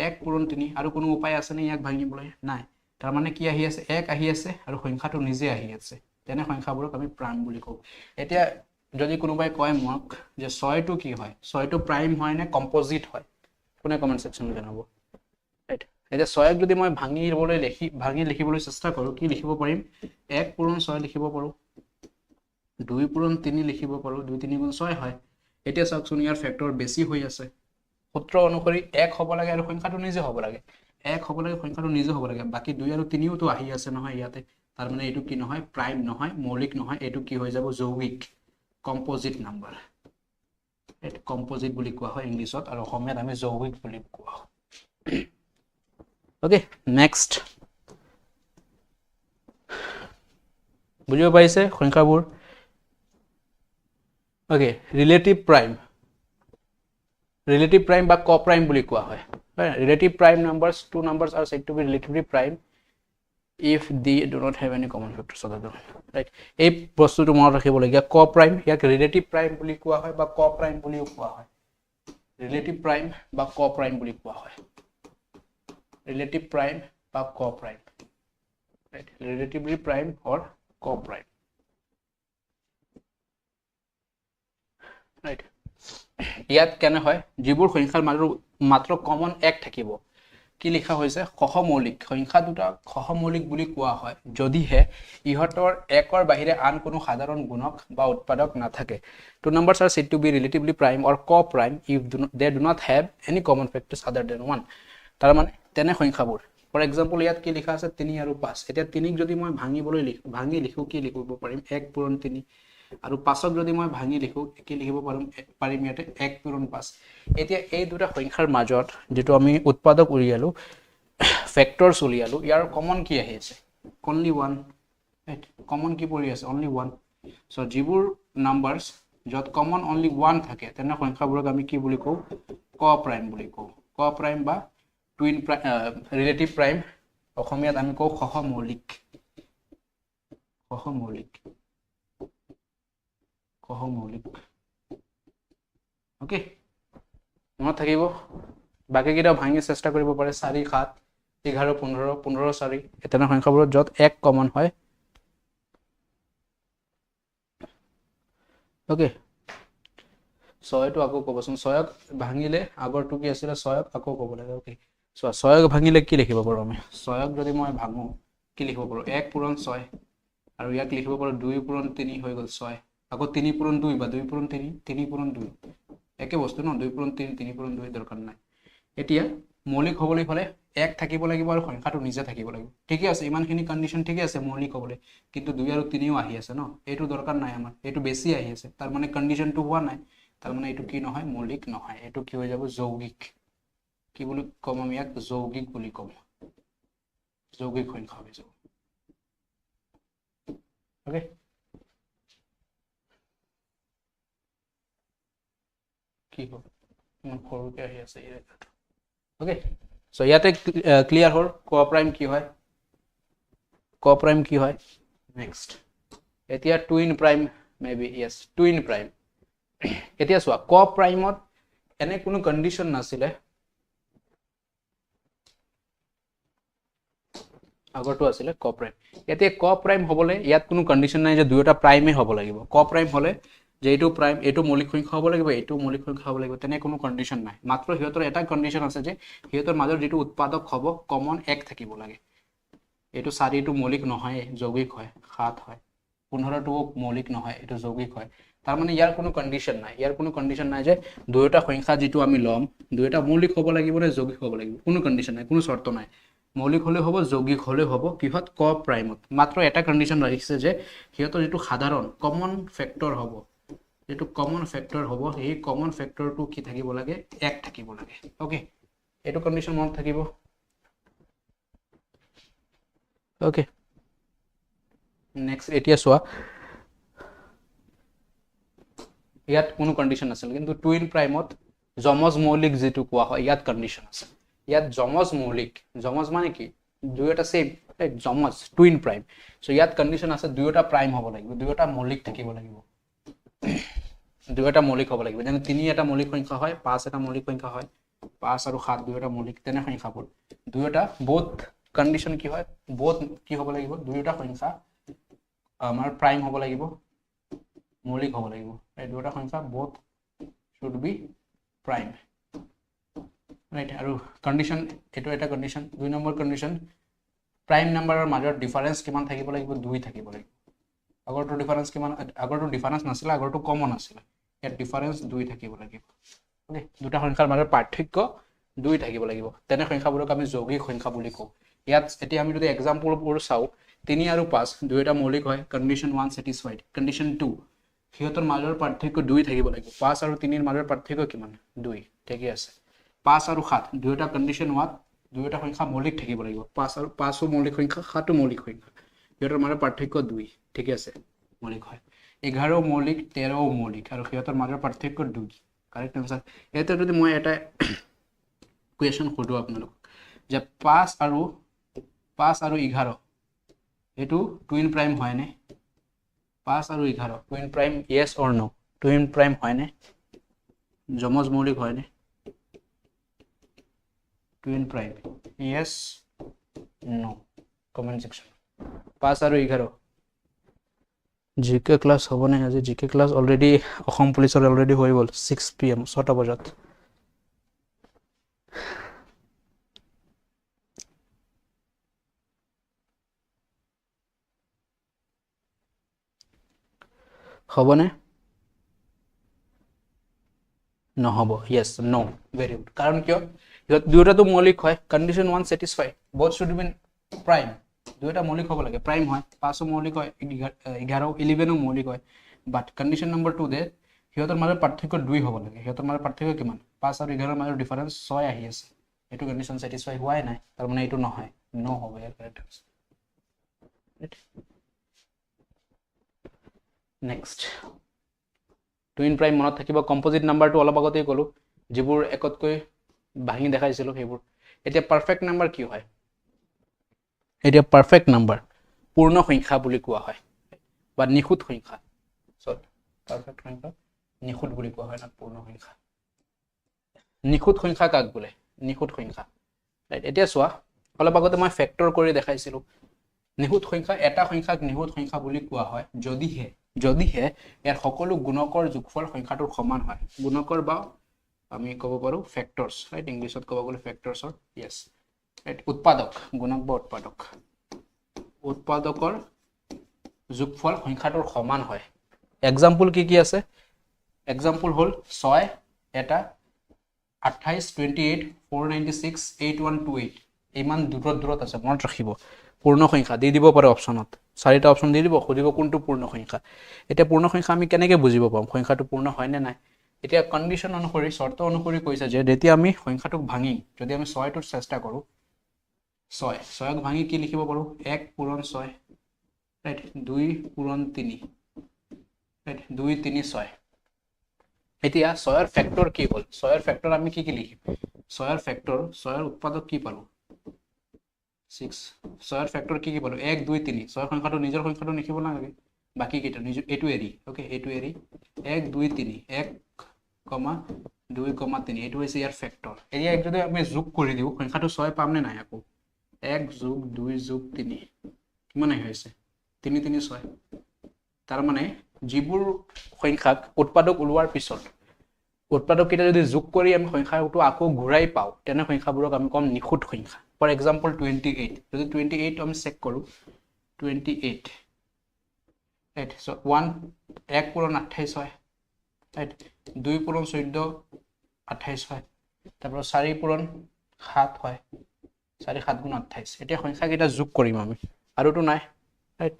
1 পূৰণ 3 আৰু কোনো উপায় আছেনে ইয়াক ভাঙিবলৈ নাই তাৰ মানে কি আহি আছে 1 আহি আছে আৰু সংখ্যাটো নিজে আহি আছে তেনে সংখ্যাবোৰক আমি প্ৰাইম বুলি কওঁ এতিয়া যদি কোনোবাই কয় মোক যে 6টো কি হয় 6টো প্ৰাইম হয় নে কম্পোজিট হয় কোনে কমেন্ট সেকশনত জনাব ৰাইট এতিয়া 6ক যদি মই ভাঙি লিখিবলৈ চেষ্টা কৰোঁ কি লিখিব পাৰিম 1 পূৰণ 6 লিখিব পাৰোঁ 2 পূৰণ 3 লিখিব পাৰোঁ 2 3 গুণ 6 হয় এতিয়া চাওকচোন ইয়াৰ ফেক্টৰ বেছি হৈ আছে সূত্ৰ অনুসৰি 1 হ'ব লাগে আৰু সংখ্যাটো নিজে হ'ব লাগে 1 হ'ব লাগে সংখ্যাটো নিজে হ'ব লাগে বাকি 2 আৰু 3ও তো আহি আছে নহয় ইয়াতে তাৰ মানে এইটো কি নহয় প্ৰাইম নহয় মৌলিক নহয় এইটো কি হৈ যাব যৌগিক কম্পোজিট নাম্বাৰ এইটো কম্পোজিট বুলি কোৱা হয় ইংলিছত আৰু অসমীয়াত আমি যৌগিক বুলি কোৱা হয় ওকে নেক্সট বুজিব পাৰিছে সংখ্যাবোৰ ওকে ৰিলেটিভ প্ৰাইম বা co-prime বুলি কোৱা হয় relative prime numbers two numbers are said to be relatively prime if they do not have any common factors other than right এই বস্তুটো মনত ৰাখিবলগীয়া co-prime ইয়াক relative prime বুলি কোৱা হয় বা co-prime বুলিও কোৱা হয় relative prime বা co-prime বুলি কোৱা হয় relative prime বা co-prime right relatively prime or co-prime right ইয়াত কেনে হয় যিবোৰ সংখ্যাৰ মাত্ৰ কমন 1 থাকিব কি লিখা হৈছে সহমৌলিক সংখ্যা দুটা সহমৌলিক বুলি কোৱা হয় যদিহে ইহতৰ একৰ বাহিৰে আন কোনো সাধাৰণ গুণক বা উৎপাদক নাথাকে two numbers are said to be relatively prime or co-prime if they do not have any common factors other than 1 তাৰ মানে তেনে সংখ্যাবোৰ ফৰ এক্সাম্পল ইয়াত কি লিখা আছে 3 আৰু 5 এতিয়া 3ক যদি মই ভাঙি লিখো কি লিখিব পাৰিম 1 পূৰণ 3 আৰু 5ক যদি মই ভাঙি লিখো কি লিখিব পাৰিম ইয়াতে 1 পূৰণ 5 এতিয়া এই দুটা সংখ্যাৰ মাজত যেটো আমি উৎপাদক উলিয়ালো ফেক্টৰছ উলিয়ালো ইয়াৰ কমন কি আহি আছে only 1 ৰাইট কমন কি পৰি আছে only 1 সো যিবোৰ নাম্বাৰছ যত কমন only 1 থাকে তেনে সংখ্যাবোৰক আমি কি বুলি কওঁ co-prime বুলি কওঁ co-prime বা টুইন ৰিলেটিভ প্ৰাইম অসমীয়াত আমি কওঁ সহমৌলিক ওকে মনত থাকিব বাকি কিটা ভাঙি চেষ্টা কৰিব পাৰে 4 7 11 15 15 4 এতেনা সংখ্যাবোৰত যত 1 কমন হয় ওকে 6 টো আকৌ ক'বচোন 6ক ভাঙিলে আগৰটো কি আছিল 6ক আকৌ ক'ব লাগে ওকে সো 6ক ভাঙিলে কি লিখিব পাৰো আমি 6ক যদি মই ভাঙো কি লিখিব পাৰো 1 পূৰণ 6 আৰু ইয়াক লিখিব পাৰো 2 পূৰণ 3 হৈ গ'ল 6 আকৌ 3 পূৰণ 2 বা 2 পূৰণ 3 3 পূৰণ 2 একে বস্তু ন 2 পূৰণ 3 3 পূৰণ 2 দৰকাৰ নাই এতিয়া মৌলিক হ'বলৈ হলে 1 থাকিব লাগিব আৰু সংখ্যাটো নিজে থাকিব লাগিব ঠিক আছে ইমানখিনি কন্ডিশন ঠিক আছে মৌলিক হ'বলৈ কিন্তু 2 আৰু 3ও আহি আছে ন এইটো দৰকাৰ নাই আমাৰ এইটো বেছি আহি আছে তাৰ মানে কন্ডিশনটো হোৱা নাই তাৰ মানে এইটো কি নহয় মৌলিক নহয় এইটো কি হৈ যাব যৌগিক কি বুলি কম আমি ইয়াক যৌগিক বুলি কম যৌগিক সংখ্যা হৈ যাব ওকে কি হ'ব ইমান সৰুকৈ আহি আছে এই ৰেখাটো ওকে সো ইয়াতে ক্লিয়াৰ হ'ল co-prime কি হয় নেক্সট এতিয়া twin prime maybe yes twin prime এতিয়া চোৱা co-primeত এনে কোনো কন্ডিশন নাছিলে আগৰটো আছিলে co-prime এতিয়া co-prime হ'বলে ইয়াত কোনো কন্ডিশন নাই যে দুয়োটা প্ৰাইমে হ'ব লাগিব co-prime হ'লে যে এইটো প্ৰাইম এইটো মৌলিক সংখ্যা হ'ব লাগিব এইটো মৌলিক সংখ্যা হ'ব লাগিব তেনে কোনো কন্ডিশন নাই মাত্ৰ হিয়তৰ এটা কন্ডিশন আছে যে হিয়তৰ মাজৰ যেটো উৎপাদক হ'ব কমন 1 থাকিব লাগে এইটো 4 টো মৌলিক নহয় যৌগিক হয় 7 হয় 15 টো মৌলিক নহয় এইটো যৌগিক হয় তাৰ মানে ইয়াৰ কোনো কন্ডিশন নাই যে দুয়োটা সংখ্যা যেটো আমি লম দুয়োটা মৌলিক হ'ব লাগিব নে যৌগিক হ'ব লাগিব কোনো কন্ডিশন নাই কোনো শৰ্ত নাই মৌলিক হলে হ'ব যৌগিক হলে হ'ব কিহত co-primeত মাত্ৰ এটা কন্ডিশন ৰাখিছে যে হিয়তৰ যেটো সাধাৰণ কমন ফেক্টৰ হ'ব যেটো কমন ফ্যাক্টৰ হ'ব এই কমন ফ্যাক্টৰটো কি থাকিব লাগে 1 থাকিব লাগে ওকে এটো কন্ডিশন মনত থাকিব ওকে নেক্সট এতিয়া সোয়া ইয়াত কোনো কন্ডিশন আছিল কিন্তু টুইন প্ৰাইমত যমজ মৌলিক যেটো কোৱা হয় ইয়াত কন্ডিশন আছে ইয়াত যমজ মৌলিক যমজ মানে কি দুইটা সেম যমজ টুইন প্ৰাইম সো ইয়াত কন্ডিশন আছে দুইটা প্ৰাইম হ'ব লাগিব দুইটা মৌলিক থাকিব লাগিব দুইটা মৌলিক হ'ব লাগিব যেনে 3 এটা মৌলিক সংখ্যা হয় 5 এটা মৌলিক সংখ্যা হয় 5 আৰু 7 দুইটা মৌলিক তেনে সংখ্যাবোৰ দুইটা বোথ কন্ডিশন কি হয় বোথ কি হ'ব লাগিব দুইটা সংখ্যা আমাৰ প্ৰাইম হ'ব লাগিব মৌলিক হ'ব লাগিব এই দুটা সংখ্যা both should be prime right আৰু কন্ডিশন এটো এটা কন্ডিশন দুই নম্বৰ কন্ডিশন প্ৰাইম নাম্বাৰৰ মাজৰ ডিফাৰেন্স কিমান থাকিব লাগিব 2 থাকিব লাগিব আগৰটো ডিফাৰেন্স কিমান আগৰটো ডিফাৰেন্স নাছিল আগৰটো কমন আছিল ইয়াত ডিফাৰেন্স 2 থাকিব লাগিব ওকে দুটা সংখ্যাৰ মাজৰ পাৰ্থক্য 2 থাকিব লাগিব তেনে সংখ্যাবোৰক আমি যৌগিক সংখ্যা বুলি কওঁ ইয়াত এতিয়া আমি যদি এক্সাম্পলবোৰ চাও 3 আৰু 5 দুইটা মৌলিক হয় কন্ডিশন 1 স্যাটিসফাইড কন্ডিশন 2 সিহঁতৰ মাজৰ পাৰ্থক্য 2 থাকিব লাগিব 5 আৰু 3 ৰ মাজৰ পাৰ্থক্য কিমান 2 ঠিকই আছে 5 আৰু 7 দুইটা কন্ডিশন 1 দুইটা সংখ্যা মৌলিক থাকিব লাগিব 5 আৰু 5ও মৌলিক সংখ্যা 7ও মৌলিক সংখ্যা সিহঁতৰ মাজৰ পাৰ্থক্য 2 ঠিকই আছে মৌলিক হয় 11ও মৌলিক 13ও মৌলিক আৰু সিহঁতৰ মাজৰ পাৰ্থক্য 2 কাৰেক্ট আনসাৰ এটা যদি মই এটা কোৱেশ্চন খুদু আপোনালোক যে 5 আৰু 11 এটো টুইন প্ৰাইম হয় নে 5 আৰু 11 twin prime yes or no twin prime হয় নে যমজ মৌলিক হয় নে twin prime yes no comment section 5 আৰু 11 জিকে ক্লাস হ'ব নে আজি জিকে ক্লাস অলৰেডি অসম পুলিচৰ অলৰেডি হৈ গল 6 pm 6টা বজাত হবনে নহব yes no very good কাৰণ কিয় ইহত দুটা তো মৌলিক হয় condition 1 satisfied both should be prime দুটা মৌলিক হ'ব লাগে প্রাইম হয় 5 মৌলিক হয় 11 11 মৌলিক হয় বাট কন্ডিশন নাম্বার 2 দে ইহতৰ মাজৰ পাৰ্থক্য 2 হ'ব লাগে ইহতৰ মাজৰ পাৰ্থক্য কিমান 5 আৰু 11 মাজৰ ডিফাৰেন্স 6 আহি আছে এটো কন্ডিশন স্যাটিসফাই হোৱাই নাই তাৰ মানে এটো নহয় নো হ'ব ইয়াৰ কাৰেক্ট নেক্সট টুইন প্ৰাইম মনত থাকিব কম্পোজিট নাম্বাৰটো অলপ আগতেই কলো যিবোৰ একতকৈ ভাঙি দেখাইছিল সেইবোৰ এতিয়া পাৰফেক্ট নাম্বাৰ কি হয় এতিয়া পাৰফেক্ট নাম্বাৰ পূৰ্ণ সংখ্যা বুলি কোৱা হয় বা নিখুঁত সংখ্যা সৰি পাৰফেক্ট সংখ্যা নিখুঁত বুলি কোৱা হয় না পূৰ্ণ সংখ্যা নিখুঁত সংখ্যা কাক বোলে নিখুঁত সংখ্যা ৰাইট এতিয়া চোৱা অলপ আগতে মই ফ্যাক্টৰ কৰি দেখাইছিলো নিখুঁত সংখ্যা এটা সংখ্যাক নিখুঁত সংখ্যা বুলি কোৱা হয় যদিহে ইয়াৰ সকলো গুণকৰ যোগফল সংখ্যাটোৰ সমান হয় গুণকৰ বা আমি ক'ব পাৰো ফ্যাক্টৰস ৰাইট ইংলিছত ক'ব গ'লে ফ্যাক্টৰসৰ yes ৰাইট উৎপাদক গুণক বা উৎপাদকৰ যোগফল সংখ্যাটোৰ সমান হয় এক্সাম্পল কি আছে এক্সাম্পল হল 6 এটা 28 28 496 8128 ইমান দূৰত আছে মনত ৰাখিব পূৰ্ণ সংখ্যা দি দিব পাৰে অপচনত চাৰিটা অপচন দি দিব খুদিব কোনটো পূৰ্ণ সংখ্যা এটা পূৰ্ণ সংখ্যা আমি কেনেকৈ বুজিব পাম সংখ্যাটো পূৰ্ণ হয় নে নাই এতিয়া কন্ডিশন অনুসৰি শৰ্ত অনুসৰি কৈছে যে যেতিয়া আমি সংখ্যাটোক ভাঙি যদি আমি 6 টোৰ চেষ্টা কৰো 6ক ভাঙি কি লিখিব পাৰো 1 পূৰণ 6 ৰাইট 2 পূৰণ 3 ৰাইট 2 3 6 এতিয়া 6ৰ ফ্যাক্টৰ কি হ'ল 6ৰ ফ্যাক্টৰ আমি কি লিখিম 6ৰ ফ্যাক্টৰ 6ৰ উৎপাদক কি পালো 6 6ৰ ফ্যাক্টৰ কি পালো 1 2 3 6 সংখ্যাটো নিজৰ সংখ্যাটো লিখিব নালাগে বাকি কেইটা নিজৰ এটো এৰি ওকে এটো এৰি 1 2 3 1 2 3 এটো হৈছে ইয়াৰ ফ্যাক্টৰ এৰিয়া যদি আমি যোগ কৰি দিও সংখ্যাটো 6 পাম নে নাই আকৌ 1 + 2 + 3 কিমান হৈছে 3 3 6 তাৰ মানে যিবোৰ সংখ্যাক উৎপাদক ওলোৱাৰ পিছত উৎপাদক কেইটা যদি যোগ কৰি আমি সংখ্যাটো আকৌ ঘূৰাই পাও তেনে সংখ্যাবোৰক আমি কম নিখুঁত সংখ্যা ফৰ এক্সাম্পল 28 যদি 28 আমি চেক কৰো 28 ৰাইট সো 1 পূৰণ 28 হয় ৰাইট 2 পূৰণ 14 28 হয় তাৰপৰ 4 পূৰণ 7 হয় 4 7 গুণ 28 এটা সংখ্যা কেইটা যোগ কৰিম আমি আৰুটো নাই ৰাইট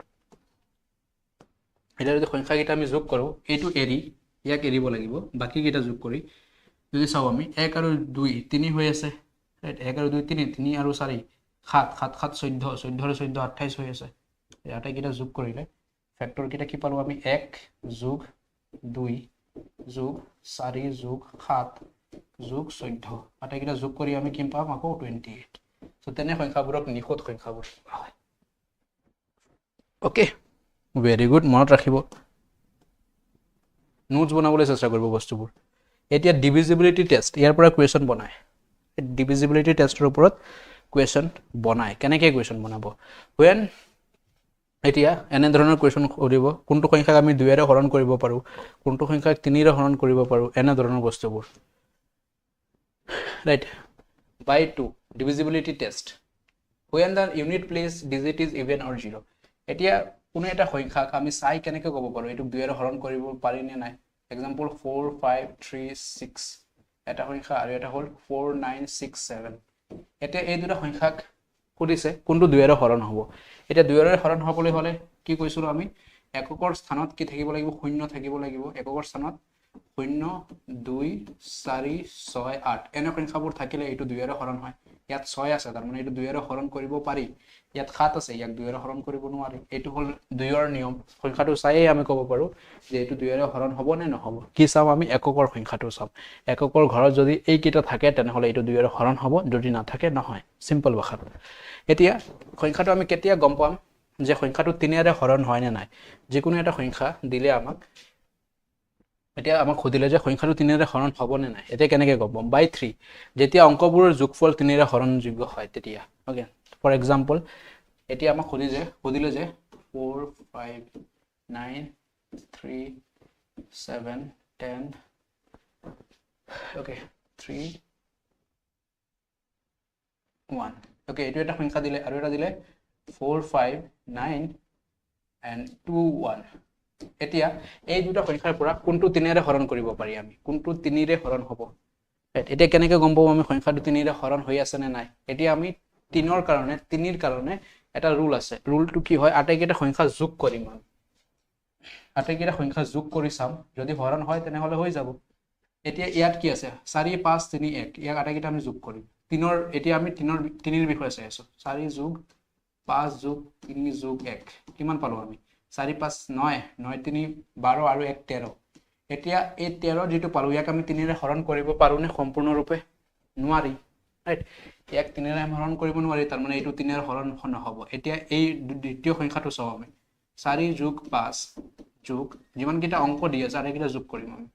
এটা যদি সংখ্যা কেইটা আমি যোগ কৰো এটো এৰি ইয়াক এৰিব লাগিব বাকীকেইটা যোগ কৰি যদি চাওঁ আমি 1 আৰু 2 3 হৈ আছে ৰাইট 1 আৰু 2 3 3 আৰু 4 7 7 7 14 14 আৰু 14 28 হৈ আছে এই আটাইকেইটা যোগ কৰিলে ফেক্টৰকেইটা কি পালোঁ আমি 1 যোগ 2 যোগ 4 যোগ 7 যোগ 14 আটাইকেইটা যোগ কৰি আমি কি পাম আকৌ 28 সো তেনে সংখ্যাবোৰক নিখুঁত সংখ্যাবোৰ কোৱা হয় ওকে ভেৰি গুড মনত ৰাখিব নোটছ বনাবলৈ চেষ্টা কৰিব বস্তুবোৰ এতিয়া ডিভিজিবিলিটি টেষ্ট ইয়াৰ পৰা কুৱেশ্যন বনায় ডিভিজিবিলিটি টেষ্টৰ ওপৰত কুৱেশ্যন বনায় কেনেকৈ কুৱেশ্যন বনাব ৱেন এতিয়া এনেধৰণৰ কুৱেশ্যন সুধিব কোনটো সংখ্যাক আমি 2ৰে হৰণ কৰিব পাৰোঁ কোনটো সংখ্যাক 3ৰে হৰণ কৰিব পাৰোঁ এনেধৰণৰ বস্তুবোৰ right by 2 divisibility test when the unit place digit is even or zero' এতিয়া কোনো এটা সংখ্যাক আমি চাই কেনেকৈ ক'ব পাৰোঁ এইটোক 2ৰে হৰণ কৰিব পাৰি নে নাই এক্সাম্পল 4 5 3 6 এটা সংখ্যা আৰু এটা হ'ল 4 9 6 7 এতিয়া এই দুটা সংখ্যাক সুধিছে কোনটো 2ৰে হৰণ হ'ব এতিয়া 2ৰে হৰণ হ'বলৈ হ'লে কি কৈছিলোঁ আমি এককৰ স্থানত কি থাকিব লাগিব শূন্য থাকিব লাগিব এককৰ স্থানত 0 2 4 6 8 এনে সংখ্যাবোৰ থাকিলে এইটো 2ৰে হৰণ হয় ইয়াত 6 আছে তাৰ মানে এইটো 2ৰে হৰণ কৰিব পাৰি ইয়াত 7 আছে ইয়াক 2ৰে হৰণ কৰিব নোৱাৰি এইটো হ'ল 2ৰ নিয়ম সংখ্যাটো চাইয়ে আমি ক'ব পাৰোঁ যে এইটো 2ৰে হৰণ হ'ব নে নহ'ব কি চাম আমি এককৰ সংখ্যাটো চাম এককৰ ঘৰত যদি এইকেইটা থাকে তেনেহ'লে এইটো 2ৰে হৰণ হ'ব যদি নাথাকে নহয় সিম্পল ভাষাত এতিয়া সংখ্যাটো আমি কেতিয়া গম পাম যে সংখ্যাটো 3ৰে হৰণ হয় নে নাই যিকোনো এটা সংখ্যা দিলে আমাক এতিয়া আমাক সুধিলে যে সংখ্যাটো 3ৰে হৰণ হ'ব নে নাই এতিয়া কেনেকৈ গম পাম বাই 3 যেতিয়া অংকবোৰৰ যোগফল 3ৰে হৰণযোগ্য হয় তেতিয়া ওকে ফৰ এক্সাম্পল এতিয়া আমাক সুধিলে যে 4 5 9 3 7 10 ওকে 3 1 ওকে এইটো এটা সংখ্যা দিলে আৰু এটা দিলে 4 5 9 and 2 1 এতিয়া এই দুটা সংখ্যাৰ পৰা কোনটো 3ৰে হৰণ কৰিব পাৰি আমি কোনটো 3ৰে হৰণ হ'ব এতিয়া কেনেকৈ গম পাম আমি সংখ্যাটো 3ৰে হৰণ হৈ আছে নে নাই এতিয়া আমি 3ৰ কাৰণে এটা ৰুল আছে ৰুলটো কি হয় আটাইকেইটা সংখ্যা যোগ কৰিম আমি আটাইকেইটা সংখ্যা যোগ কৰি চাম যদি হৰণ হয় তেনেহ'লে হৈ যাব এতিয়া ইয়াত কি আছে 4 5 3 1 ইয়াক আটাইকেইটা আমি যোগ কৰিম 3ৰ এতিয়া আমি 3ৰ বিষয়ে চাই আছোঁ 4 যোগ 5 যোগ 3 যোগ 1 কিমান পালোঁ আমি 4 5 9 9 3 12 আৰু 1 13 এতিয়া এই 13 যেটো পালোঁ ইয়াক আমি 3ৰে হৰণ কৰিব পাৰোঁ নে সম্পূৰ্ণৰূপে নোৱাৰি ৰাইট ইয়াক 3ৰে হৰণ কৰিব নোৱাৰি তাৰ মানে এইটো 3ৰে হৰণ নহ'ব এতিয়া এই দ্বিতীয় সংখ্যাটো চাওঁ আমি 4 যোগ 5 যোগ যিমানকেইটা অংক দি আছে আটাইকেইটা যোগ কৰিম আমি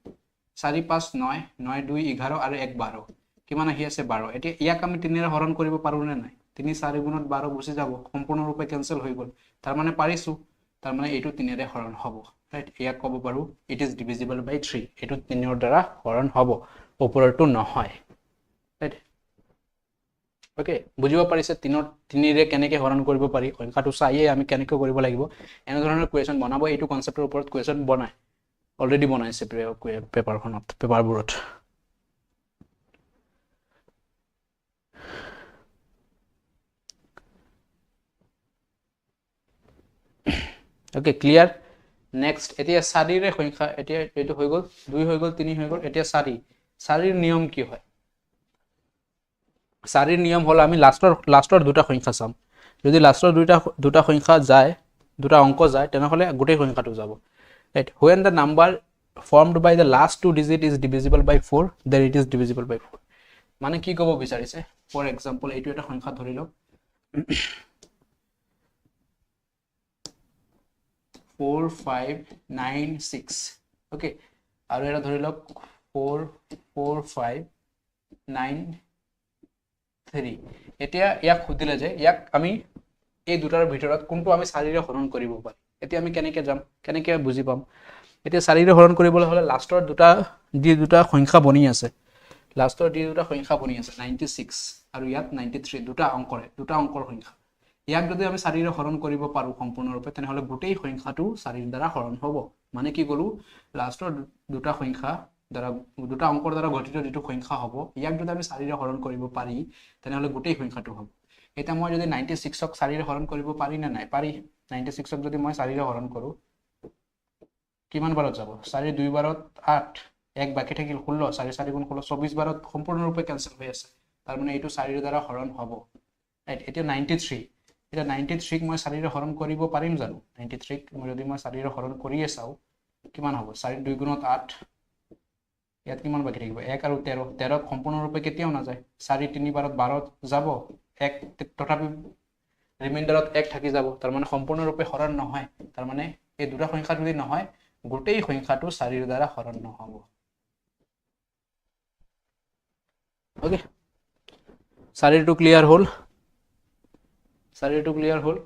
4 5 9 9 2 11 আৰু 1 12 কিমান আহি আছে 12 এতিয়া ইয়াক আমি 3ৰে হৰণ কৰিব পাৰোঁ নে নাই 3 4 গুণত 12 গুচি যাব সম্পূৰ্ণৰূপে কেনসেল হৈ গ'ল তাৰ মানে পাৰিছোঁ তাৰ মানে এইটো 3ৰে হৰণ হ'ব ৰাইট ইয়াক ক'ব পাৰোঁ ইট ইজ ডিভিজিবল বাই 3 এইটো 3ৰ দ্বাৰা হৰণ হ'ব ওপৰটো নহয় ৰাইট ওকে বুজিব পাৰিছে 3ৰে কেনেকৈ হৰণ কৰিব পাৰি সংখ্যাটো চাইয়ে আমি কেনেকৈ কৰিব লাগিব এনেধৰণৰ কুৱেশ্যন বনাব এইটো কনচেপ্টৰ ওপৰত কুৱেশ্যন বনায় অলৰেডি বনাইছে পেপাৰবোৰত ওকে ক্লিয়াৰ নেক্সট এতিয়া 4ৰে সংখ্যা এতিয়া এইটো হৈ গ'ল 2 হৈ গ'ল 3 হৈ গ'ল এতিয়া 4ৰ নিয়ম কি হয় 4ৰ নিয়ম হ'ল আমি লাষ্টৰ দুটা সংখ্যা চাম যদি লাষ্টৰ দুটা সংখ্যা যায় দুটা অংক যায় তেনেহ'লে গোটেই সংখ্যাটো যাব right when the number formed by the last two digit is divisible by 4 then it is divisible by 4 মানে কি ক'ব বিচাৰিছে ফৰ এক্সাম্পল এইটো এটা সংখ্যা ধৰি লওক 4 5 9 6 ওকে আৰু এটা ধৰি লওক 4 4 5 9 3 এতিয়া ইয়াক সুধিলে যে ইয়াক আমি এই দুটাৰ ভিতৰত কোনটো আমি 4ৰে হৰণ কৰিব পাৰি এতিয়া আমি কেনেকৈ বুজি পাম এতিয়া 4ৰে হৰণ কৰিবলৈ হ'লে লাষ্টৰ দুটা সংখ্যা বনি আছে 96 আৰু ইয়াত 93 দুটা অংকৰ সংখ্যা ইয়াক যদি আমি 4ৰে হৰণ কৰিব পাৰোঁ সম্পূৰ্ণৰূপে তেনেহ'লে গোটেই সংখ্যাটো 4ৰ দ্বাৰা হৰণ হ'ব মানে কি ক'লোঁ লাষ্টৰ দুটা অংকৰ দ্বাৰা গঠিত যিটো সংখ্যা হ'ব ইয়াক যদি আমি 4ৰে হৰণ কৰিব পাৰি তেনেহ'লে গোটেই সংখ্যাটো হ'ব এতিয়া মই যদি 96ক 4ৰে হৰণ কৰিব পাৰি নে নাই পাৰি 96ক যদি মই 4ৰে হৰণ কৰোঁ কিমান বাৰত যাব 4 2 বাৰত 8 এক বাকি থাকিল 16 4 4 গুণ 16 24 বাৰত সম্পূৰ্ণৰূপে কেনসেল হৈ আছে তাৰ মানে এইটো 4 দ্বাৰা হৰণ হ'ব ৰাইট এতিয়া 93 এটা 93 ক মই 4 ৰে হৰণ কৰিব পাৰিম জানো 93 ক মই যদি মই 4 ৰে হৰণ কৰিয়ে চাও কিমান হ'ব 4 2 গুণত 8 ইয়াত কিমান বাকি থাকিব 1 আৰু 13 13 সম্পূৰ্ণৰূপে কেতিয়াও না যায় 4 3 বাৰত 12 যাব 1 তথাপি ৰিমাইন্ডাৰত 1 থাকি যাব তাৰ মানে সম্পূৰ্ণৰূপে হৰণ নহয় তাৰ মানে এই দুটা সংখ্যা যদি নহয় গোটেই সংখ্যাটো 4 ৰ দ্বাৰা হৰণ নহব ওকে 4 টো ক্লিয়াৰ হ'ল 4 টো ক্লিয়াৰ হ'ল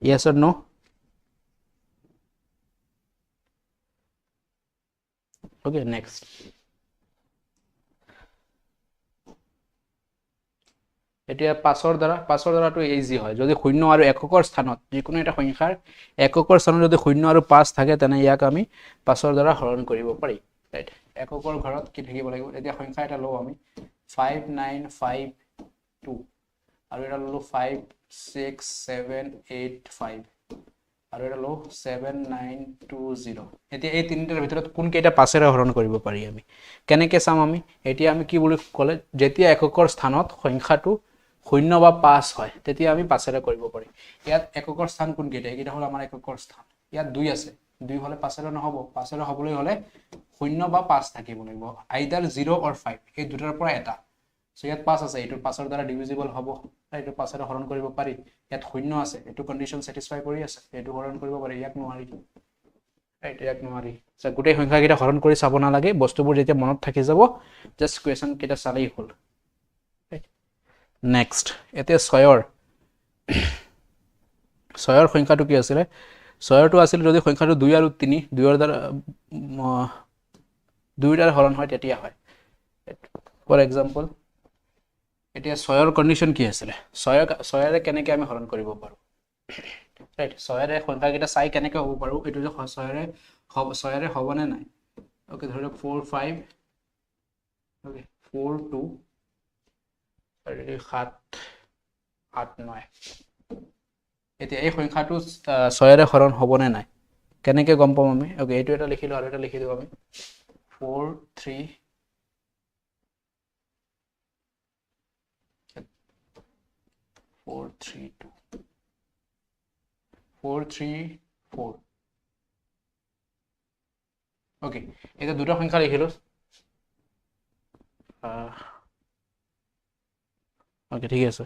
yes or no okay next এতিয়া 5 দ্বাৰাটো ইজি হয় যদি 0 আৰু এককৰ স্থানত যিকোনো এটা সংখ্যাৰ এককৰ স্থানত যদি 0 আৰু 5 থাকে তেনে ইয়াক আমি 5 দ্বাৰা হৰণ কৰিব পাৰি ৰাইট এককৰ ঘৰত কি থাকিব লাগিব এতিয়া সংখ্যা এটা লও আমি 5952 আৰু এটা ললো 56785 আৰু এটা লও 7920 এতিয়া এই তিনিটাৰ ভিতৰত কোন কেইটা 5 ৰে হৰণ কৰিব পাৰি আমি কেনেকৈ চাম আমি এতিয়া আমি কি বুলি ক'লে যেতিয়া এককৰ স্থানত সংখ্যাটো 0 বা 5 হয় তেতিয়া আমি 5 ৰে কৰিব পাৰি ইয়াত এককৰ স্থান কোন কেইটা এটা হল আমাৰ এককৰ স্থান ইয়াত 2 আছে 2 হলে 5 ৰে নহব 5 ৰে হবলৈ হলে 0 বা 5 থাকিব লাগিব আইদাৰ 0 অৰ 5 এই দুটাৰ পৰা এটা সো ইয়াত 5 আছে এটো 5 ৰ দ্বাৰা ডিভিজিবল হ'ব এটো 5 ৰে হৰণ কৰিব পাৰি ইয়াত 0 আছে এটো কন্ডিশন স্যাটিসফাই কৰি আছে এটো হৰণ কৰিব পাৰি ইয়াক নোৱাৰি ৰাইট ইয়াক নোৱাৰি সো গোটেই সংখ্যা কেইটা হৰণ কৰি চাব না লাগে বস্তুবোৰ যেতিয়া মনত থাকি যাব জাস্ট কোৱেশ্চন কেইটা চালেই হ'ল নেক্সট এতিয়া 6 ৰ সংখ্যাটো কি আছিল 6 টো আছিল যদি সংখ্যাটো 2 আৰু 3 2 ৰ দ্বাৰা 2 দ্বাৰা হৰণ হয় তেতিয়া হয় ফৰ এক্সাম্পল এতিয়া 6 ৰ কন্ডিশন কি আছিল 6 ৰে কেনেকৈ আমি হৰণ কৰিব পাৰো ৰাইট 6 ৰে সংখ্যা কেইটা চাই কেনেকৈ হ'ব পাৰো এটো যে 6 ৰে হ'ব নে নাই ওকে ধৰি 4 5 ওকে 4 2 7 8 9 এতিয়া এই সংখ্যাটো 6 ৰে হৰণ হ'ব নে নাই কেনেকৈ গম পাম আমি ওকে এইটো এটা লিখিলো আৰু এটা লিখি দিও আমি 4 3 4 3 2 4 3 4 ওকে এটা দুটো সংখ্যা লিখিলো ওকে ঠিক আছে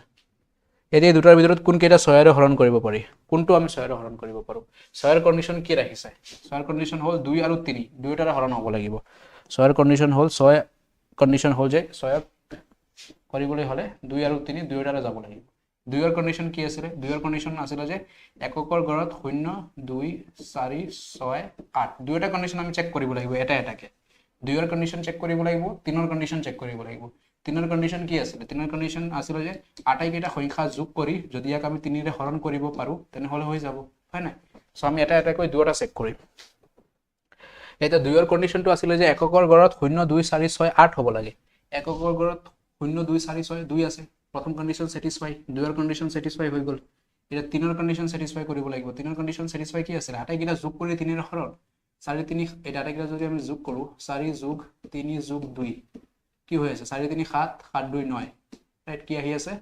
এতিয়া দুটাৰ ভিতৰত কোন কেইটা 6 ৰে হৰণ কৰিব পাৰি কোনটো আমি 6 ৰে হৰণ কৰিব পাৰো 6 ৰ কন্ডিশন কি ৰাখিছে 6 ৰ কন্ডিশন হ'ল 2 আৰু 3 দুইটাৰে হৰণ হ'ব লাগিব 6 ৰ কন্ডিশন হ'ল 6 কন্ডিশন হ'ল যে 6 কৰিবলৈ হলে 2 আৰু 3 দুইটাৰে যাব লাগিব 2 ৰ কন্ডিশন কি আছিল 2 ৰ কন্ডিশন আছিল যে এককৰ ঘৰত 0 2 4 6 8 দুইটা কন্ডিশন আমি চেক কৰিব লাগিব এটা এটাকে 2 ৰ কন্ডিশন চেক কৰিব লাগিব 3 ৰ কন্ডিশন চেক কৰিব লাগিব 3 ৰ কন্ডিশন কি আছিল 3 ৰ কন্ডিশন আছিল যে আটাই কেইটা সংখ্যা যোগ কৰি যদি ইয়াক আমি 3 ৰে হৰণ কৰিব পাৰো তেনে হলে হৈ যাব হয় না সো আমি এটা এটাকৈ দুটা চেক কৰিম এটা 2 ৰ কন্ডিশনটো আছিল যে এককৰ ঘৰত 0 2 4 6 8 হ'ব লাগে এককৰ ঘৰত 0 2 4 6 2 আছে প্ৰথম কন্ডিশন স্যাটিসফাই 2 ৰ কন্ডিশন স্যাটিসফাই হৈ গল এটা 3 ৰ কন্ডিশন স্যাটিসফাই কৰিব লাগিব 3 ৰ কন্ডিশন স্যাটিসফাই কি আছিল আটাই কেইটা যোগ কৰি 3 ৰে হৰণ 4 3 এটা আটাই কেইটা যদি আমি যোগ কৰো 4 যোগ 3 যোগ 2 কি হৈ আছে 4 3 7 7 2 9 রাইট কি আহি আছে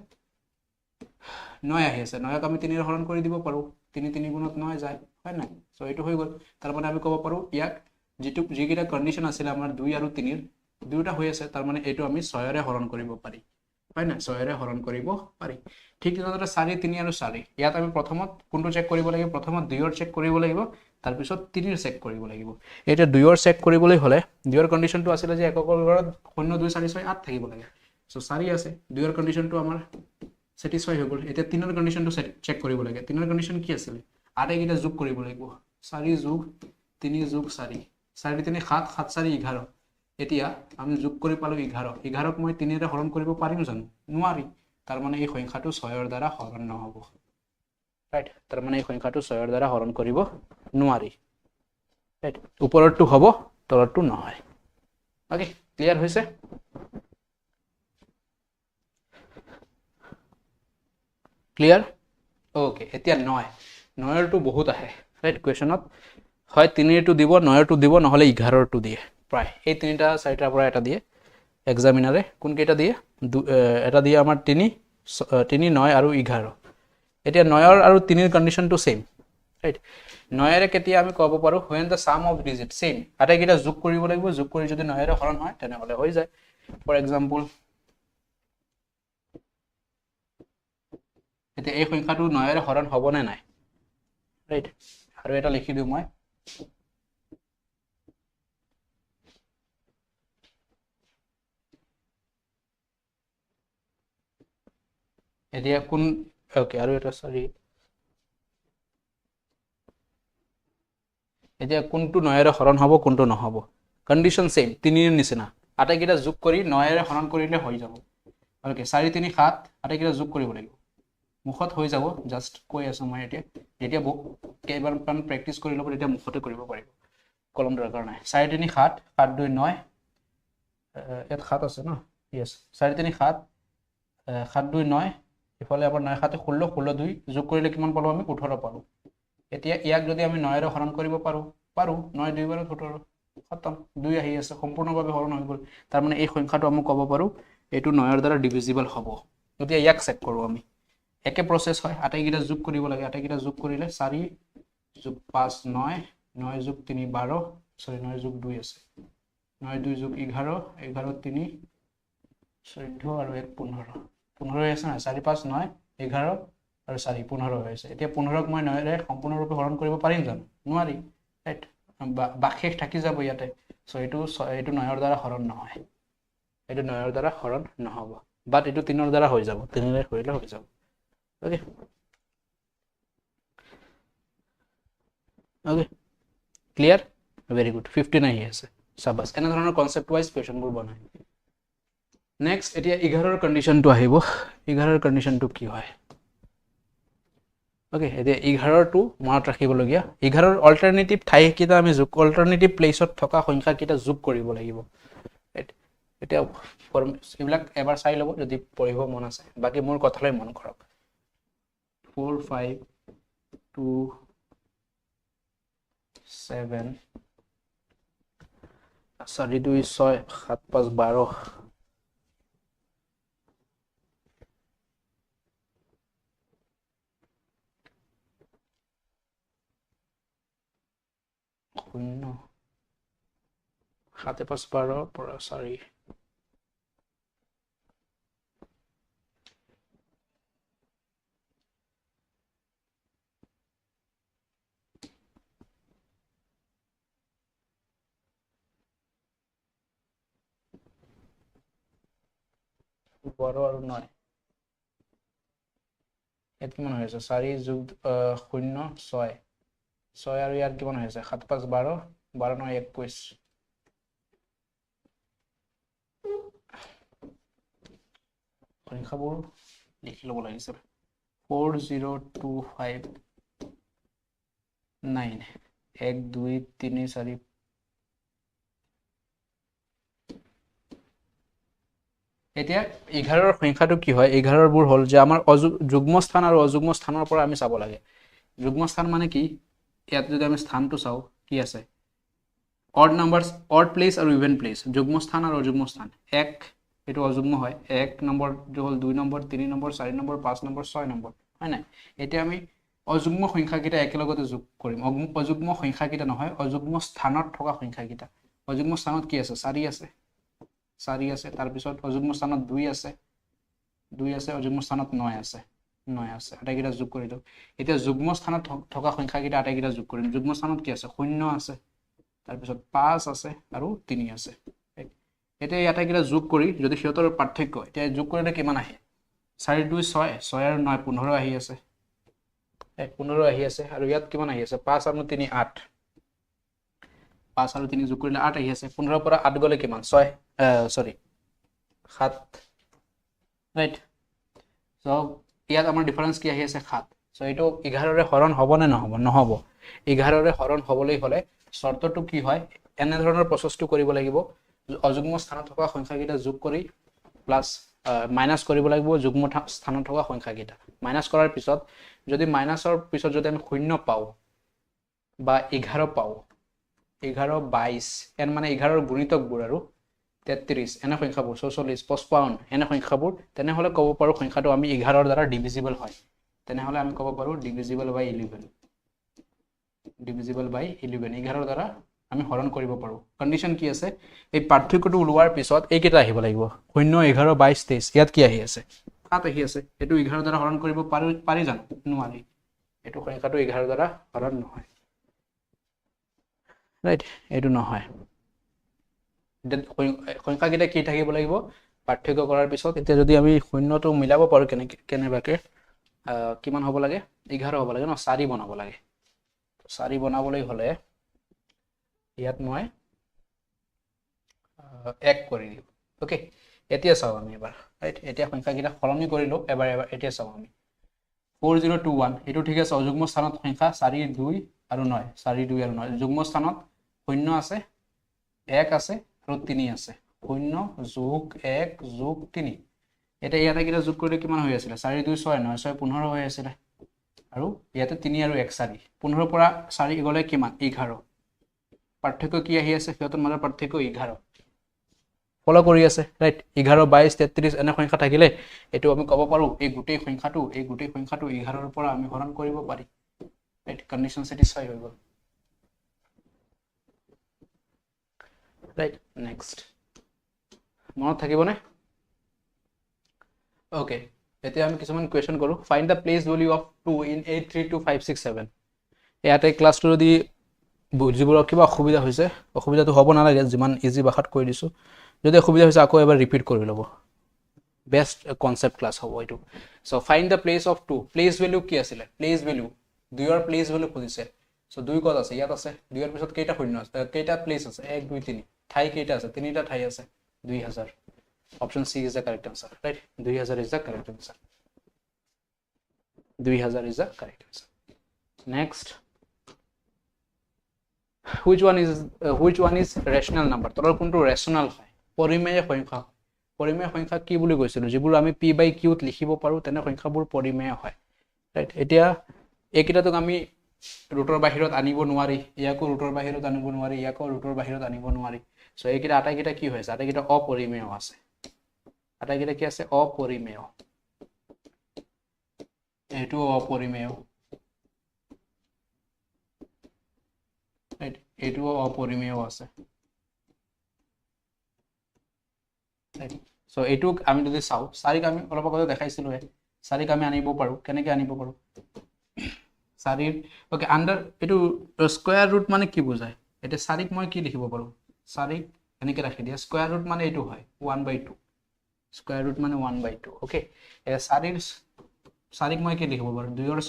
9 আহি আছে 9ক আমি 3 ৰে হৰণ কৰি দিব পাৰো 3 3 গুণত 9 যায় হয় না সো এটো হৈ গল তাৰ মানে আমি ক'ব পাৰো ইয়াক যিকেইটা কন্ডিশন আছিল আমাৰ 2 আৰু 3 ৰ দুটা হৈ আছে তাৰ মানে এটো আমি 6 ৰে হৰণ কৰিব পাৰি হয় না 6 ৰে হৰণ কৰিব পাৰি ঠিক তেনেদৰে 4 3 আৰু 4 ইয়াত আমি প্ৰথমত কোনটো চেক কৰিব লাগিব প্ৰথমত 2 ৰ চেক কৰিব লাগিব তাৰ পিছত 3 ৰ চেক কৰিব লাগিব এটা 2 ৰ চেক কৰিবলৈ হলে 2 ৰ কন্ডিশনটো আছিল যে এককৰ ঘৰত 0 2 4 6 8 থাকিব লাগে সো 4 আছে 2 ৰ কন্ডিশনটো আমাৰ স্যাটিসফাই হৈ গল এটা 3 ৰ কন্ডিশনটো চেক কৰিব লাগে 3 ৰ কন্ডিশন কি আছিল আটাই কেইটা যোগ কৰিব লাগিব 4 যোগ 3 যোগ 4 4 3 7 7 4 11 এতিয়া আমি যোগ কৰি পালো 11 11ক মই 3 ৰে হৰণ কৰিব পাৰিম জানো নোৱাৰি তাৰ মানে এই সংখ্যাটো 6 ৰ দ্বাৰা হৰণ নহব ৰাইট তাৰ মানে এই সংখ্যাটো 6 ৰ দ্বাৰা হৰণ কৰিব নোৱাৰি ৰাইট ওপৰৰটো হ'ব তলৰটো নহয় ওকে ক্লিয়াৰ হৈছে ক্লিয়াৰ ওকে এতিয়া 9 9টো বহুত আহে ৰাইট কুৱেশ্যনত হয় 3টো দিব 9টো দিব নহ'লে 11টো দিয়ে প্ৰায় এই 3টা 4টাৰ পৰা এটা দিয়ে এক্সামিনাৰে কোনকেইটা দিয়ে এটা দিয়ে আমাৰ 3 9 আৰু 11 এতিয়া 9 আৰু 3ৰ কণ্ডিশ্যনটো ছেইম ৰাইট 9ৰে কেতিয়া আমি ক'ব পাৰোঁ when the sum of digit same আটাইকেইটা যোগ কৰিব লাগিব যোগ কৰি যদি 9ৰে হৰণ হয় তেনেহ'লে হৈ যায় ফৰ এক্সাম্পল এতিয়া এই সংখ্যাটো 9ৰে হৰণ হ'বনে নাই ৰাইট আৰু এটা লিখি দিওঁ মই এতিয়া কোন ওকে আৰু এটা সৰি এতিয়া কোনটো 9ৰে হৰণ হ'ব কোনটো নহ'ব কণ্ডিশ্যন ছেইম 3ৰ নিচিনা আটাইকেইটা যোগ কৰি 9ৰে হৰণ কৰিলে হৈ যাব ওকে 4 3 7 আটাইকেইটা যোগ কৰিব লাগিব মুখত হৈ যাব জাষ্ট কৈ আছো মই এতিয়া যেতিয়া কেইবাৰমান প্ৰেক্টিচ কৰি ল'ব তেতিয়া মুখতে কৰিব পাৰিব কলম দৰকাৰ নাই 4 3 7 7 2 9 ইয়াত 7 আছে ন ইয়েছ 4 3 7 7 2 9 ইফালে আমাৰ 9 7 16 16 2 যোগ কৰিলে কিমান পালো আমি 18 পালো এতিয়া ইয়াক যদি আমি 9ৰে হৰণ কৰিব পাৰো 9 2 বাৰ 18 খতম 2 আহি আছে সম্পূৰ্ণভাৱে হৰণ হৈ গ'ল তাৰ মানে এই সংখ্যাটো আমি ক'ব পাৰো এইটো 9ৰ দ্বাৰা ডিভিজিবল হ'ব এতিয়া ইয়াক চেক কৰো আমি একে প্ৰসেস হয় আটাইকেইটা যোগ কৰিব লাগে আটাইকেইটা যোগ কৰিলে 4 যোগ 5 9 9 যোগ 3 12 সৰি 9 যোগ 2 আছে 9 2 যোগ 11 11 3 14 আৰু 1 15 15 আছে না 4 5 9 11 আৰু 4 15 হৈ আছে এতিয়া 15ক মই 9ৰে সম্পূৰ্ণৰূপে হৰণ কৰিব পাৰিম জানো নোৱাৰি ৰাইট বাশেষ থাকি যাব ইয়াতে সো এইটো 9ৰ দ্বাৰা হৰণ নহয় এইটো 9ৰ দ্বাৰা হৰণ নহব বাট এইটো 3ৰ দ্বাৰা হৈ যাব 3ৰে কৰিলে হৈ যাব okay okay clear very good 15 আহি আছে সাবাস এনে ধৰণৰ কনসেপ্ট ওয়াইজ কোৱেশ্যনবোৰ বনাই নেক্সট এতিয়া 11ৰ কণ্ডিশ্যনটো আহিব 11ৰ কণ্ডিশ্যনটো কি হয় ওকে এতিয়া 11টো মনত ৰাখিবলগীয়া 11ৰ অল্টাৰনেটিভ ঠাইকেইটা আমি যোগ অল্টাৰনেটিভ প্লেচত থকা সংখ্যাকেইটা যোগ কৰিব লাগিব এতিয়া এইবিলাক এবাৰ চাই ল'ব যদি পঢ়িব মন আছে বাকি মোৰ কথালৈ মন কৰক 4 5 2 7 4 2 6 7 5 12 শূন্য 7 5 12 পৰা 4 12 আৰু 9 ইয়াত কিমান হৈ আছে 4 যোগ 0 6 6 আৰু ইয়াত কিমান হৈ আছে 7 5 12 12 9 21 সংখ্যাবোৰ লিখি ল'ব লাগিছিল 4025 9 1 2 3 4 এতিয়া 11ৰ সংখ্যাটো কি হয় 11ৰ বোৰ হল যে আমাৰ যুগ্ম স্থান আৰু অযুগ্ম স্থানৰ পৰা আমি চাব লাগে যুগ্ম স্থান মানে কি ইয়াত যদি আমি স্থানটো চাও কি আছে অড নাম্বাৰস অড প্লেস আৰু ইভেন প্লেস যুগ্ম স্থান আৰু অযুগ্ম স্থান 1 এটো অযুগ্ম হয় 1 নম্বৰ যে হল 2 number 3 number 4 number 5 number 6 number হয় না এতিয়া আমি অযুগ্ম সংখ্যাকেইটা একেলগতে যোগ কৰিম অযুগ্ম সংখ্যাকেইটা নহয় অযুগ্ম স্থানত থকা সংখ্যাকেইটা অযুগ্ম স্থানত কি আছে 4 আছে 4 আছে তাৰ পিছত অযুগ্ম স্থানত 2 আছে অযুগ্ম স্থানত 9 আছে আটাইকেইটা যোগ কৰি দিও এতিয়া যুগ্ম স্থানত থকা সংখ্যাকেইটা আটাইকেইটা যোগ কৰিম যুগ্ম স্থানত কি আছে 0 আছে তাৰ পিছত 5 আছে আৰু 3 আছে এতিয়া এই আটাইকেইটা যোগ কৰি যদি সিহঁতৰ পাৰ্থক্য এতিয়া যোগ কৰিলে কিমান আহে 4 2 6 6 আৰু 9 15 আহি আছে 15 আহি আছে আৰু ইয়াত কিমান আহি আছে 5 আৰু 3 8 5 আৰু 3 যোগ কৰিলে 8 আহি আছে 15 পৰা 8 গলে কিমান 6 সৰি 7 ৰাইট সো ইয়াত আমাৰ ডিফাৰেন্স কি আহি আছে 7 সো এটো 11ৰে হৰণ হ'ব নে নহব 11ৰে হৰণ হ'বলৈ হলে শৰ্তটো কি হয় এনে ধৰণৰ প্ৰসেসটো কৰিব লাগিব অযুগ্ম স্থানত থকা সংখ্যাকেইটা যোগ কৰি প্লাস মাইনাছ কৰিব লাগিব যুগ্ম স্থানত থকা সংখ্যাকেইটা মাইনাছ কৰাৰ পিছত যদি মাইনাছৰ পিছত যদি আমি 0 পাওঁ বা 11 পাওঁ 11 22 এন মানে 11ৰ গুণিতকবোৰ আৰু 33 এনে সংখ্যাবোৰ 44 55 এনে সংখ্যাবোৰ তেনেহ'লে ক'ব পাৰোঁ সংখ্যাটো আমি 11ৰ দ্বাৰা ডিভিজিবল হয় তেনেহ'লে আমি ক'ব পাৰোঁ ডিভিজিবল বাই 11 ডিভিজিবল বাই 11 11ৰ দ্বাৰা আমি হৰণ কৰিব পাৰোঁ কণ্ডিশ্যন কি আছে এই পাৰ্থক্যটো ওলোৱাৰ পিছত এইকেইটা আহিব লাগিব 0 11 22 23 ইয়াত কি আহি আছে 7 আহি আছে এইটো 11 দ্বাৰা হৰণ কৰিব পাৰি জানো নোৱাৰি এইটো সংখ্যাটো 11 দ্বাৰা হৰণ নহয় ৰাইট এইটো নহয় সংখ্যাকেইটা কি থাকিব লাগিব পাৰ্থক্য কৰাৰ পিছত এতিয়া যদি আমি শূন্যটো মিলাব পাৰোঁ কেনেবাকে কিমান হ'ব লাগে 11 হ'ব লাগে ন 4 বনাব লাগে 4 বনাবলৈ হ'লে ইয়াত মই 1 কৰি দিওঁ ওকে এতিয়া চাওঁ আমি এবাৰ ৰাইট এতিয়া সংখ্যাকেইটা সলনি কৰিলোঁ এবাৰ এতিয়া চাওঁ আমি 4021 এইটো ঠিক আছে অযুগ্ম স্থানত সংখ্যা 4 2 আৰু 9 4 2 আৰু 9 যুগ্ম স্থানত 0 আছে 1 আছে আৰু 3 আছে 0 যোগ 1 যোগ 3 এটা ইয়াতে কিটা যোগ কৰিলে কিমান হৈ আছিল 4 2 6 9 6 15 হৈ আছিল আৰু ইয়াতে 3 আৰু 1 4 15 পৰা 4 গলে কিমান 11 পাৰ্থক্য কি আহি আছে সিহঁতৰ মাজৰ পাৰ্থক্য 11 ফলো কৰি আছে ৰাইট 11 22 33 এনে সংখ্যা থাকিলে এটো আমি ক'ব পাৰো এই গোটেই সংখ্যাটো 11ৰ পৰা আমি হৰণ কৰিব পাৰি ৰাইট কন্ডিশন স্যাটিসফাই হৈ গ'ল right next মনত থাকিবনে okay এতিয়া আমি কিছুমান কোৱেশ্চন কৰো find the place value of 2 in 832567 ইয়াতে ক্লাছটো যদি বুজিবৰ কিবা অসুবিধা হৈছে অসুবিধাটো হ'ব নালাগে যিমান ইজি ভাষাত কৈ দিছো যদি অসুবিধা হৈছে আকৌ এবাৰ ৰিপিট কৰি ল'ব বেষ্ট কনসেপ্ট ক্লাছ হ'ব এটো so find the place of 2 place value কি আছিল place value দুইৰ place value খুজিছে সো দুই কত আছে ইয়াত আছে দুইৰ পিছত কেইটা শূন্য আছে কেইটা প্লেস আছে 1 2 3 ঠাই কেইটা আছে তিনিটা ঠাই আছে 2000 option C is the correct answer right 2000 is the correct answer 2000 is the correct answer next which one is rational number তলৰ কোনটো ৰেশনাল হয় পৰিমেয় সংখ্যা কি বুলি কৈছিল যিবোৰ আমি p/q ত লিখিব পাৰো তেনে সংখ্যাবোৰ পৰিমেয় হয় ৰাইট এতিয়া এইকেইটাক আমি ৰুটৰ বাহিৰত আনিব নোৱাৰি ইয়াকো ৰুটৰ বাহিৰত আনিব নোৱাৰি ইয়াকো ৰুটৰ বাহিৰত আনিব নোৱাৰি সো এইকেইটা আটাইকেইটা কি হৈছে আটাইকেইটা অপৰিমেয় আছে আটাইকেইটা কি আছে অপৰিমেয় এটো অপৰিমেয় ৰাইট এটো অপৰিমেয় আছে ৰাইট সো এটো আমি যদি চাও চাৰিক আমি অলপ আগতে দেখাইছিলো চাৰিক আমি আনিব পাৰো কেনেকৈ আনিব পাৰো চাৰিৰ ওকে আন্ডাৰ এটো স্কয়াৰ ৰুট মানে কি বুজায় এটা চাৰিক মই কি লিখিব পাৰো চাৰিক এনেকৈ ৰাখি দিয়া স্কয়াৰ ৰুট মানে এটো হয় 1/2 স্কয়াৰ ৰুট মানে 1/2 ওকে এটা চাৰিক মই কি লিখিব পাৰো 2ৰ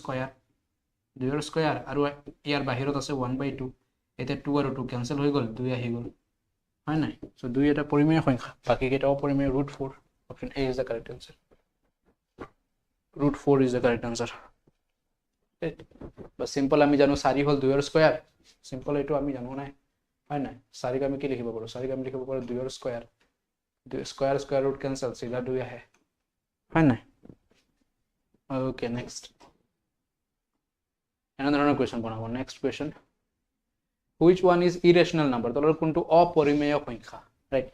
স্কয়াৰ আৰু ইয়াৰ বাহিৰত আছে 1/2 এটা 2 আৰু 2 ক্যান্সেল হৈ গ'ল 2 আহি গ'ল হয় নাই সো 2 এটা পৰিমেয় সংখ্যা বাকি কেইটা অপৰিমেয় √4 option A is the correct answer √4 is the correct answer বা সিম্পল আমি জানো 4 হল 2ৰ স্কয়াৰ সিম্পল এটো আমি জানো নাই হয় নাই 4ক আমি কি লিখিব পাৰো 4ক আমি লিখিব পাৰো 2ৰ স্কয়াৰ 2 স্কয়াৰ ৰুট ক্যান্সেল সিধা 2 আহে হয় নাই ওকে নেক্সট এনেধৰণৰ কোৱেশ্চন বনাব next question which one is irrational number তলৰ কোনটো অপৰিমেয় সংখ্যা ৰাইট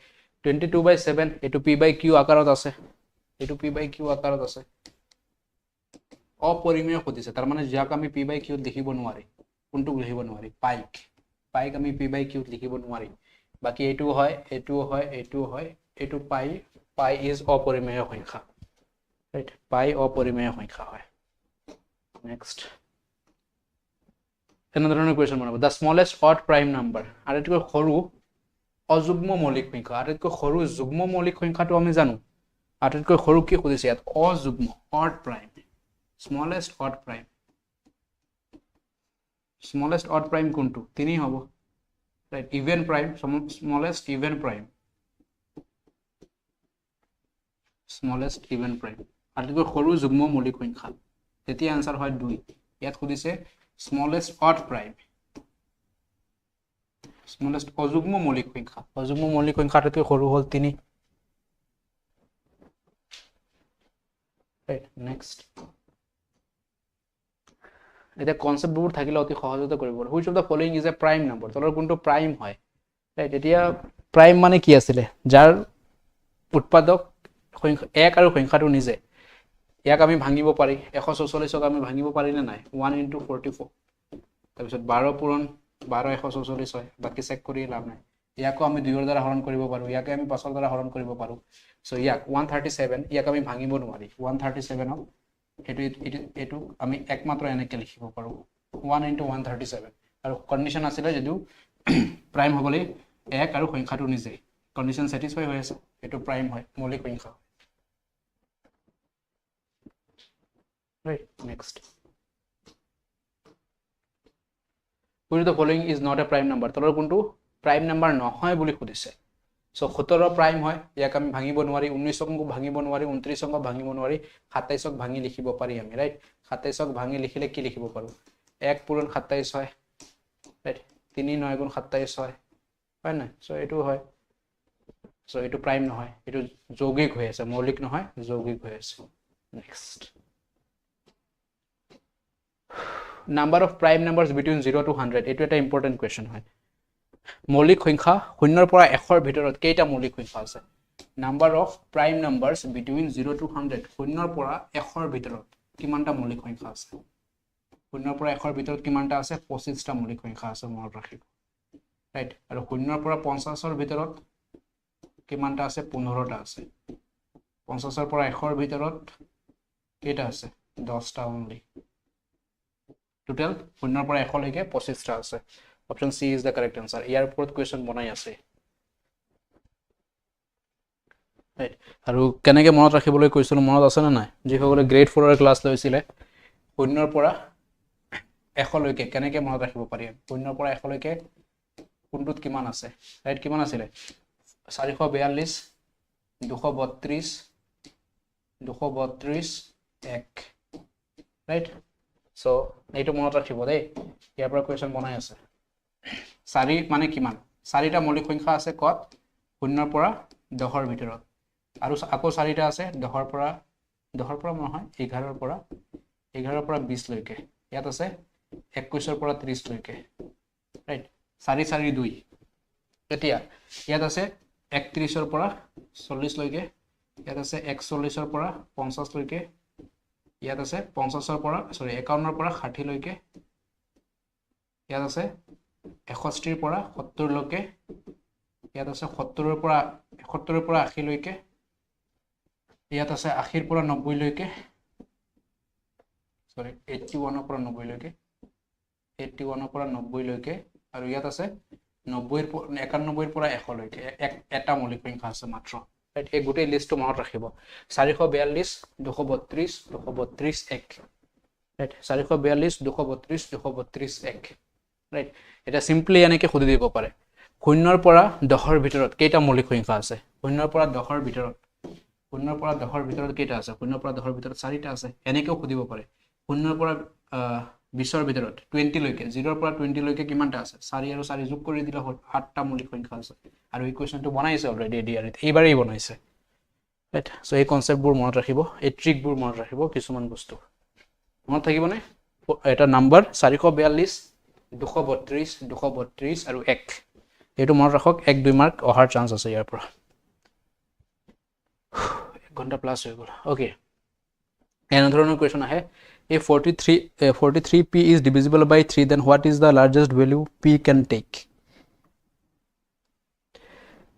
22/7 এটো p/q আকাৰত আছে এটো p/q আকাৰত আছে অপৰিমেয় খুদিছে তাৰ মানে যাক আমি p/q লিখিব নোৱাৰি কোনটো লিখিব নোৱাৰি পাইক আমি p/q লিখিব নোৱাৰি বাকি এটো হয় এটো পাই ইজ অপৰিমেয় সংখ্যা ৰাইট পাই অপৰিমেয় সংখ্যা হয় নেক্সট এনেধৰণৰ কোৱেশ্চন বনাব দা স্মলেষ্ট অড প্ৰাইম নাম্বাৰ আটাইতকৈ সৰু অযুগ্ম মৌলিক সংখ্যা আটাইতকৈ সৰু যুগ্ম মৌলিক সংখ্যাটো আমি জানো আটাইতকৈ সৰু কি খুদিছে ইয়াত অযুগ্ম odd prime smallest odd prime কোনটো 3 হ'ব right even prime smallest even prime আটাইতকৈ সৰু যুগ্ম মৌলিক সংখ্যা তেতিয়া आंसर হয় 2 ইয়াত খুদিছে smallest odd prime smallest অযুগ্ম মৌলিক সংখ্যা আটাইতকৈ সৰু হ'ল 3 ৰাইট নেক্সট এতিয়া কনচেপ্টবোৰ থাকিলে অতি সহজতে কৰিব পাৰোঁ which of the following is a prime number তলৰ কোনটো প্ৰাইম হয় ৰাইট এতিয়া প্ৰাইম মানে কি আছিলে যাৰ উৎপাদক সংখ্যা এক আৰু সংখ্যাটো নিজে ইয়াক আমি ভাঙিব পাৰি 144ক আমি ভাঙিব পাৰি নে নাই 1 × 44 তাৰপিছত 12 পূৰণ 12 144 হয় বাকি চেক কৰি লাভ নাই ইয়াকো আমি 2 ৰ দ্বাৰা হৰণ কৰিব পাৰোঁ ইয়াকে আমি 5 ৰ দ্বাৰা হৰণ কৰিব পাৰোঁ সো ইয়াক 137 ইয়াক আমি ভাঙিব নোৱাৰি 137ক এইটো আমি একমাত্ৰ এনেকৈ লিখিব পাৰোঁ 1 × 137 আৰু কণ্ডিশ্যন আছিলে যদিও প্ৰাইম হ'বলৈ এক আৰু সংখ্যাটো নিজে কণ্ডিশ্যন ছেটিছফাই হৈ আছে এইটো প্ৰাইম হয় মৌলিক সংখ্যা right next which of the following is not a prime number তলৰ কোনটো প্ৰাইম নাম্বাৰ নহয় বুলি খুদিছে সো 17 প্ৰাইম হয় ইয়াক আমি ভাঙিব নোৱাৰি 19ক ভাঙিব নোৱাৰি 29ক ভাঙিব নোৱাৰি 27ক ভাঙি লিখিব পাৰি আমি ৰাইট 27ক ভাঙি লিখিলে কি লিখিব পাৰো 1 পূৰণ 27 হয় ৰাইট 3 9 গুণ 27 হয় হয় না সো এটো হয় সো এটো প্ৰাইম নহয় এটো যৌগিক হৈ আছে মৌলিক নহয় যৌগিক হৈ আছে next number of prime numbers between 0 to 100 এটো এটা ইম্পৰ্টেন্ট কোৱেশ্চন হয় মৌলিক সংখ্যা 0 ৰ পৰা 1 ৰ ভিতৰত কেইটা মৌলিক সংখ্যা আছে number of prime numbers between 0 to 100 0 ৰ পৰা 1 ৰ ভিতৰত কিমানটা মৌলিক সংখ্যা আছে 0 ৰ পৰা 1 ৰ ভিতৰত কিমানটা আছে 25টা মৌলিক সংখ্যা আছে মনত ৰাখিব ৰাইট আৰু 0 ৰ পৰা 50 ৰ ভিতৰত কিমানটা আছে 15টা আছে 50 ৰ পৰা 1 ৰ ভিতৰত কেইটা আছে 10টা only total 0 ৰ পৰা 1 লৈকে 25টা আছে option C is the correct answer ইয়াৰ ওপৰত কোৱেশ্চন বনাই আছে ৰাইট আৰু কেনেকৈ মনত ৰাখিবলৈ কৈছিল মনত আছে না নাই যিসকলে গ্ৰেড 4 ৰ ক্লাছ লৈছিলে 0 ৰ পৰা 1 লৈকে কেনেকৈ মনত ৰাখিব পাৰি 0 ৰ পৰা 1 লৈকে কোনটোত কিমান আছে ৰাইট কিমান আছিল 442 232 232 1 ৰাইট সো এইটো মনত ৰাখিব দেই ইয়াৰ পৰা কোৱেশ্চন বনাই আছে 4 মানে কিমান 4টা মৌলিক সংখ্যা আছে কত 0 ৰ পৰা 10 ৰ ভিতৰত আৰু আকৌ 4টা আছে 10 ৰ পৰা নহয় 11 ৰ পৰা 20 লৈকে ইয়াত আছে 21 ৰ পৰা 30 লৈকে ৰাইট 4 4 2 এতিয়া ইয়াত আছে 31 ৰ পৰা 40 লৈকে ইয়াত আছে 41 ৰ পৰা 50 লৈকে ইয়াত আছে 50 ৰ পৰা 51 ৰ পৰা 60 লৈকে ইয়াত আছে 61 ৰ পৰা 70 লৈকে ইয়াত আছে 70 ৰ পৰা 71 ৰ পৰা 80 লৈকে ইয়াত আছে 80 ৰ পৰা 90 লৈকে 81 ৰ পৰা 90 লৈকে 81 ৰ পৰা 90 লৈকে আৰু ইয়াত আছে 90 91 ৰ পৰা 100 লৈকে এটা মৌলিক সংখ্যা আছে মাত্ৰ ৰাইট এই গোটেই লিষ্টটো মনত ৰাখিব 442 232 232 1 ৰাইট 442 232 232 1 ৰাইট এটা সিম্পলি এনেকৈ খুদি দিব পাৰে 0 ৰ পৰা 10 ৰ ভিতৰত কেইটা মৌলিক সংখ্যা আছে 0 ৰ পৰা 10 ৰ ভিতৰত 0 ৰ পৰা 10 ৰ ভিতৰত কেইটা আছে 0 ৰ পৰা 10 ৰ ভিতৰত 4টা আছে এনেকৈ খুদিব পাৰে 0 ৰ পৰা 20 ৰ ভিতৰত 20 লৈকে 0 ৰ পৰা 20 লৈকে কিমানটা আছে 4 আৰু 4 যোগ কৰি দিলে হ'ল 8টা মৌলিক সংখ্যা আছে আৰু এই কোৱেশ্চনটো বনাইছে অলৰেডি এডিআৰইত এইবাৰেই বনাইছে ৰাইট সো এই কনসেপ্টবোৰ মনত ৰাখিব এই ট্ৰিকবোৰ মনত ৰাখিব কিছুমান বস্তু মনত থাকিবনে এটা নাম্বাৰ 442 232 232 আৰু 1 এইটো মনত ৰাখক 1 2 মাৰ্ক অহাৰ চান্স আছে ইয়াৰ পৰা 1 ঘন্টা প্লাস হৈ গ'ল ওকে এনে ধৰণৰ কোৱেশ্চন আহে if 43p is divisible by 3 then what is the largest value p can take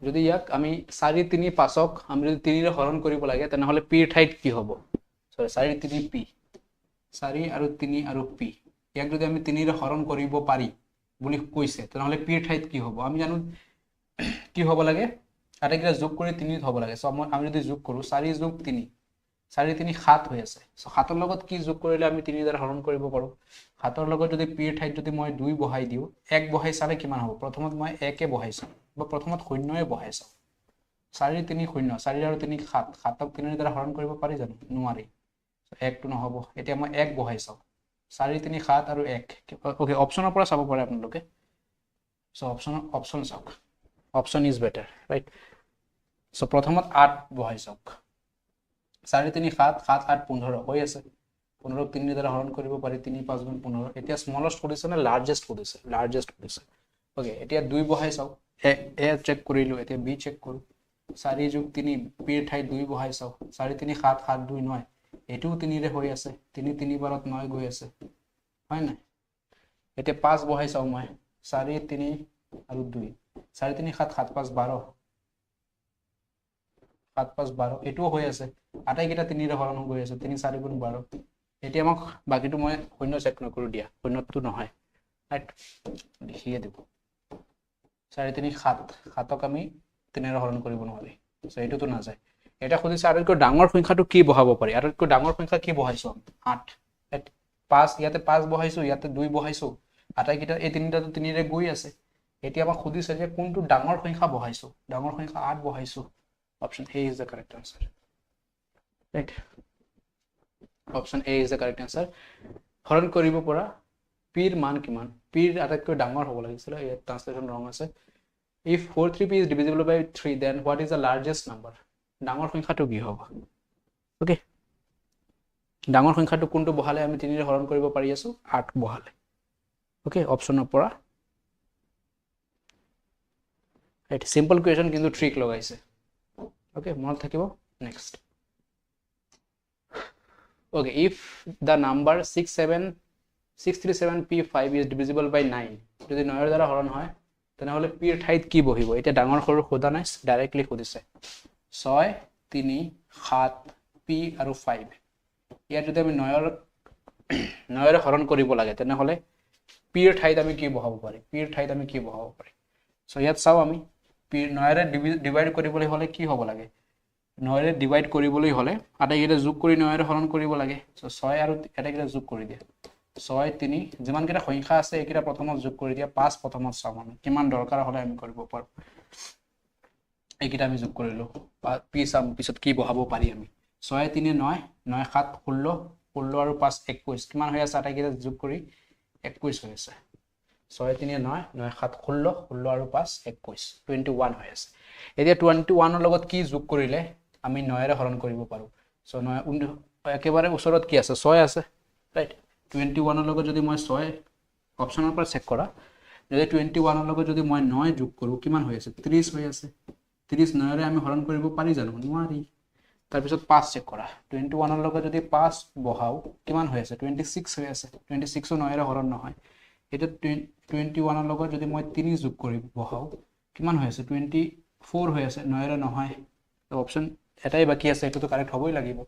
যদি ইয়াক আমি 4 3 5ক আমি যদি 3 ৰে হৰণ কৰিব লাগে তেনেহলে p ৰ ঠাইত কি হ'ব সৰি 4 3 p 4 আৰু 3 আৰু p ইয়াক যদি আমি 3 ৰে হৰণ কৰিব পাৰি বুলি কৈছে তেনেহলে p ৰ ঠাইত কি হ'ব আমি জানো কি হ'ব লাগে আটাইকেইটা যোগ কৰি 3 হ'ব লাগে সো আমি যদি যোগ কৰো 4 যোগ 3 4 3 7 হৈ আছে সো 7 ৰ লগত কি যোগ কৰিলে আমি 3 দ্বাৰা হৰণ কৰিব পাৰো 7 ৰ লগত যদি p ৰ ঠাইত যদি মই 2 বহাই দিও 1 বহাই চালে কিমান হ'ব প্ৰথমত মই 1 এ বহাইছো বা প্ৰথমত 0 এ বহাইছো 4 3 0 4 আৰু 3 7 7ক 3 দ্বাৰা হৰণ কৰিব পাৰি জানো নোৱাৰি 1 টো নহব এতিয়া মই 1 বহাইছো 4 3 7 আৰু 1 ওকে অপচনৰ পৰা চাব পাৰে আপোনালোকে সো অপচন চাওক option is better right so প্ৰথমত 8 বহাইছো 4 3 7 7 8 15 হৈ আছে 15 3 দ্বাৰা হৰণ কৰিব পাৰি 3 5 গুণ 15 এতিয়া স্মলেষ্ট কৰিছে না লাৰ্জেষ্ট কৰিছে ওকে এতিয়া 2 বহাই চাও এ চেক কৰিলো এতিয়া বি চেক কৰো 4 যোগ 3 পিৰ ঠাই 2 বহাই চাও 4 3 7 7 2 9 এটোও 3 ৰে হৈ আছে 3 3 বাৰত 9 গৈ আছে হয় না এতিয়া 5 বহাই চাও মই 4 3 আৰু 2 4 3 7 7 5 12 7 5 12 এটোও হৈ আছে আটাইকেইটা 3 ৰে হৰণ গৈ আছে 3 4 গুণ 12 এতিয়া আমাক বাকিটো মই শূন্য চেক নকৰো দিয়া শূন্যটো নহয় ৰাইট লিখিয়ে দিব 4 3 7 7ক আমি 3 ৰে হৰণ কৰিব নোৱাৰি সো এটোটো না যায় এটা খুদিছে আটাইতকৈ ডাঙৰ সংখ্যাটো কি বহাব পাৰি আটাইতকৈ ডাঙৰ সংখ্যা কি বহাইছো 8 5 ইয়াতে 5 বহাইছো ইয়াতে 2 বহাইছো আটাইকেইটা এই তিনিটাটো 3 ৰে গৈ আছে এতিয়া আমাক খুদিছে যে কোনটো ডাঙৰ সংখ্যা বহাইছো ডাঙৰ সংখ্যা 8 বহাইছো option A is the correct answer right option A is the correct answer হৰণ কৰিব পৰা p ৰ মান কিমান p ৰ আটাইতকৈ ডাঙৰ হ'ব লাগিছিল এই ট্ৰান্সলেচন ৰং আছে if 43p is divisible by 3 then what is the largest number ডাঙৰ সংখ্যাটো কি হ'ব ওকে ডাঙৰ সংখ্যাটো কোনটো বহালে আমি 3 ৰে হৰণ কৰিব পাৰি আছো 8 বহালে ওকে অপচনৰ পৰা ৰাইট সিম্পল কোৱেশ্চন কিন্তু ট্ৰিক লগাইছে ওকে মনত থাকিব next okay if the number 637p5 is divisible by 9 যদি 9 ৰ দ্বাৰা হৰণ হয় তেনেহলে p ৰ ঠাইত কি বহিব এটা ডাঙৰ সৰু খোদা নাই ডাইৰেক্টলি খুদিছে 6 3 7 p আৰু 5 ইয়াত যদি আমি 9 ৰ হৰণ কৰিব লাগে তেনেহলে p ৰ ঠাইত আমি কি বহাব পাৰি সো ইয়াত চাও আমি p 9 ৰে ডিভাইড কৰিবলৈ হলে কি হ'ব লাগে 9 ৰে ডিভাইড কৰিবলৈ হলে আটাইকেইটা যোগ কৰি 9 ৰে হৰণ কৰিব লাগে সো 6 আৰু আটাইকেইটা যোগ কৰি দিয়া 6 3 যিমান কেইটা সংখ্যা আছে এইকেইটা প্ৰথমত যোগ কৰি দিয়া 5 প্ৰথমত চাম আমি কিমান দৰকাৰ হলে আমি কৰিব পাৰো এইকেইটা আমি যোগ কৰিলো পি চাম পিছত কি বহাব পাৰি আমি 6 3 9 9 7 16 16 আৰু 5 21 কিমান হৈ আছে আটাইকেইটা যোগ কৰি 21 হৈ আছে 6 3 9 9 7 16 16 আৰু 5 21 21 হৈ আছে এতিয়া 21 ৰ লগত কি যোগ কৰিলে আমি 9 ৰে হৰণ কৰিব পাৰো সো 9 একেবাৰে ওচৰত কি আছে 6 আছে ৰাইট 21 ৰ লগত যদি মই 6 অপচনৰ পৰা চেক কৰা যদি 21 ৰ লগত যদি মই 9 যোগ কৰো কিমান হৈ আছে 30 হৈ আছে 30 9 ৰে আমি হৰণ কৰিব পাৰি জানো নোৱাৰি তাৰ পিছত 5 চেক কৰা 21 ৰ লগত যদি 5 বহাও কিমান হৈ আছে 26 হৈ আছে 26 ও 9 ৰে হৰণ নহয় এটা 21 ৰ লগত যদি মই 3 যোগ কৰি বহাও কিমান হৈ আছে 24 হৈ আছে 9 ৰে নহয় অপচন এটাই বাকি আছে এটো তো কাৰেক্ট হবই লাগিব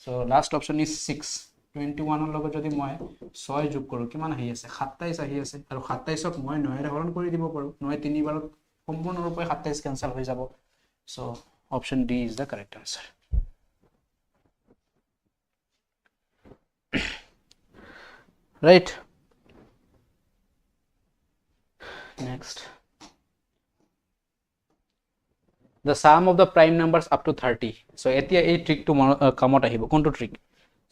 সো লাস্ট অপশন ইজ 6 21 ৰ লগত যদি মই 6 যোগ কৰো কিমান আহি আছে 27 আহি আছে আৰু 27ক মই 9 ৰে হৰণ কৰি দিব পাৰো 9 3 বাৰত সম্পূৰ্ণৰূপে 27 কেনসেল হৈ যাব so option D is the correct answer right next the sum of the prime numbers up to 30 so etia ei trick to kamot ahibo konto trick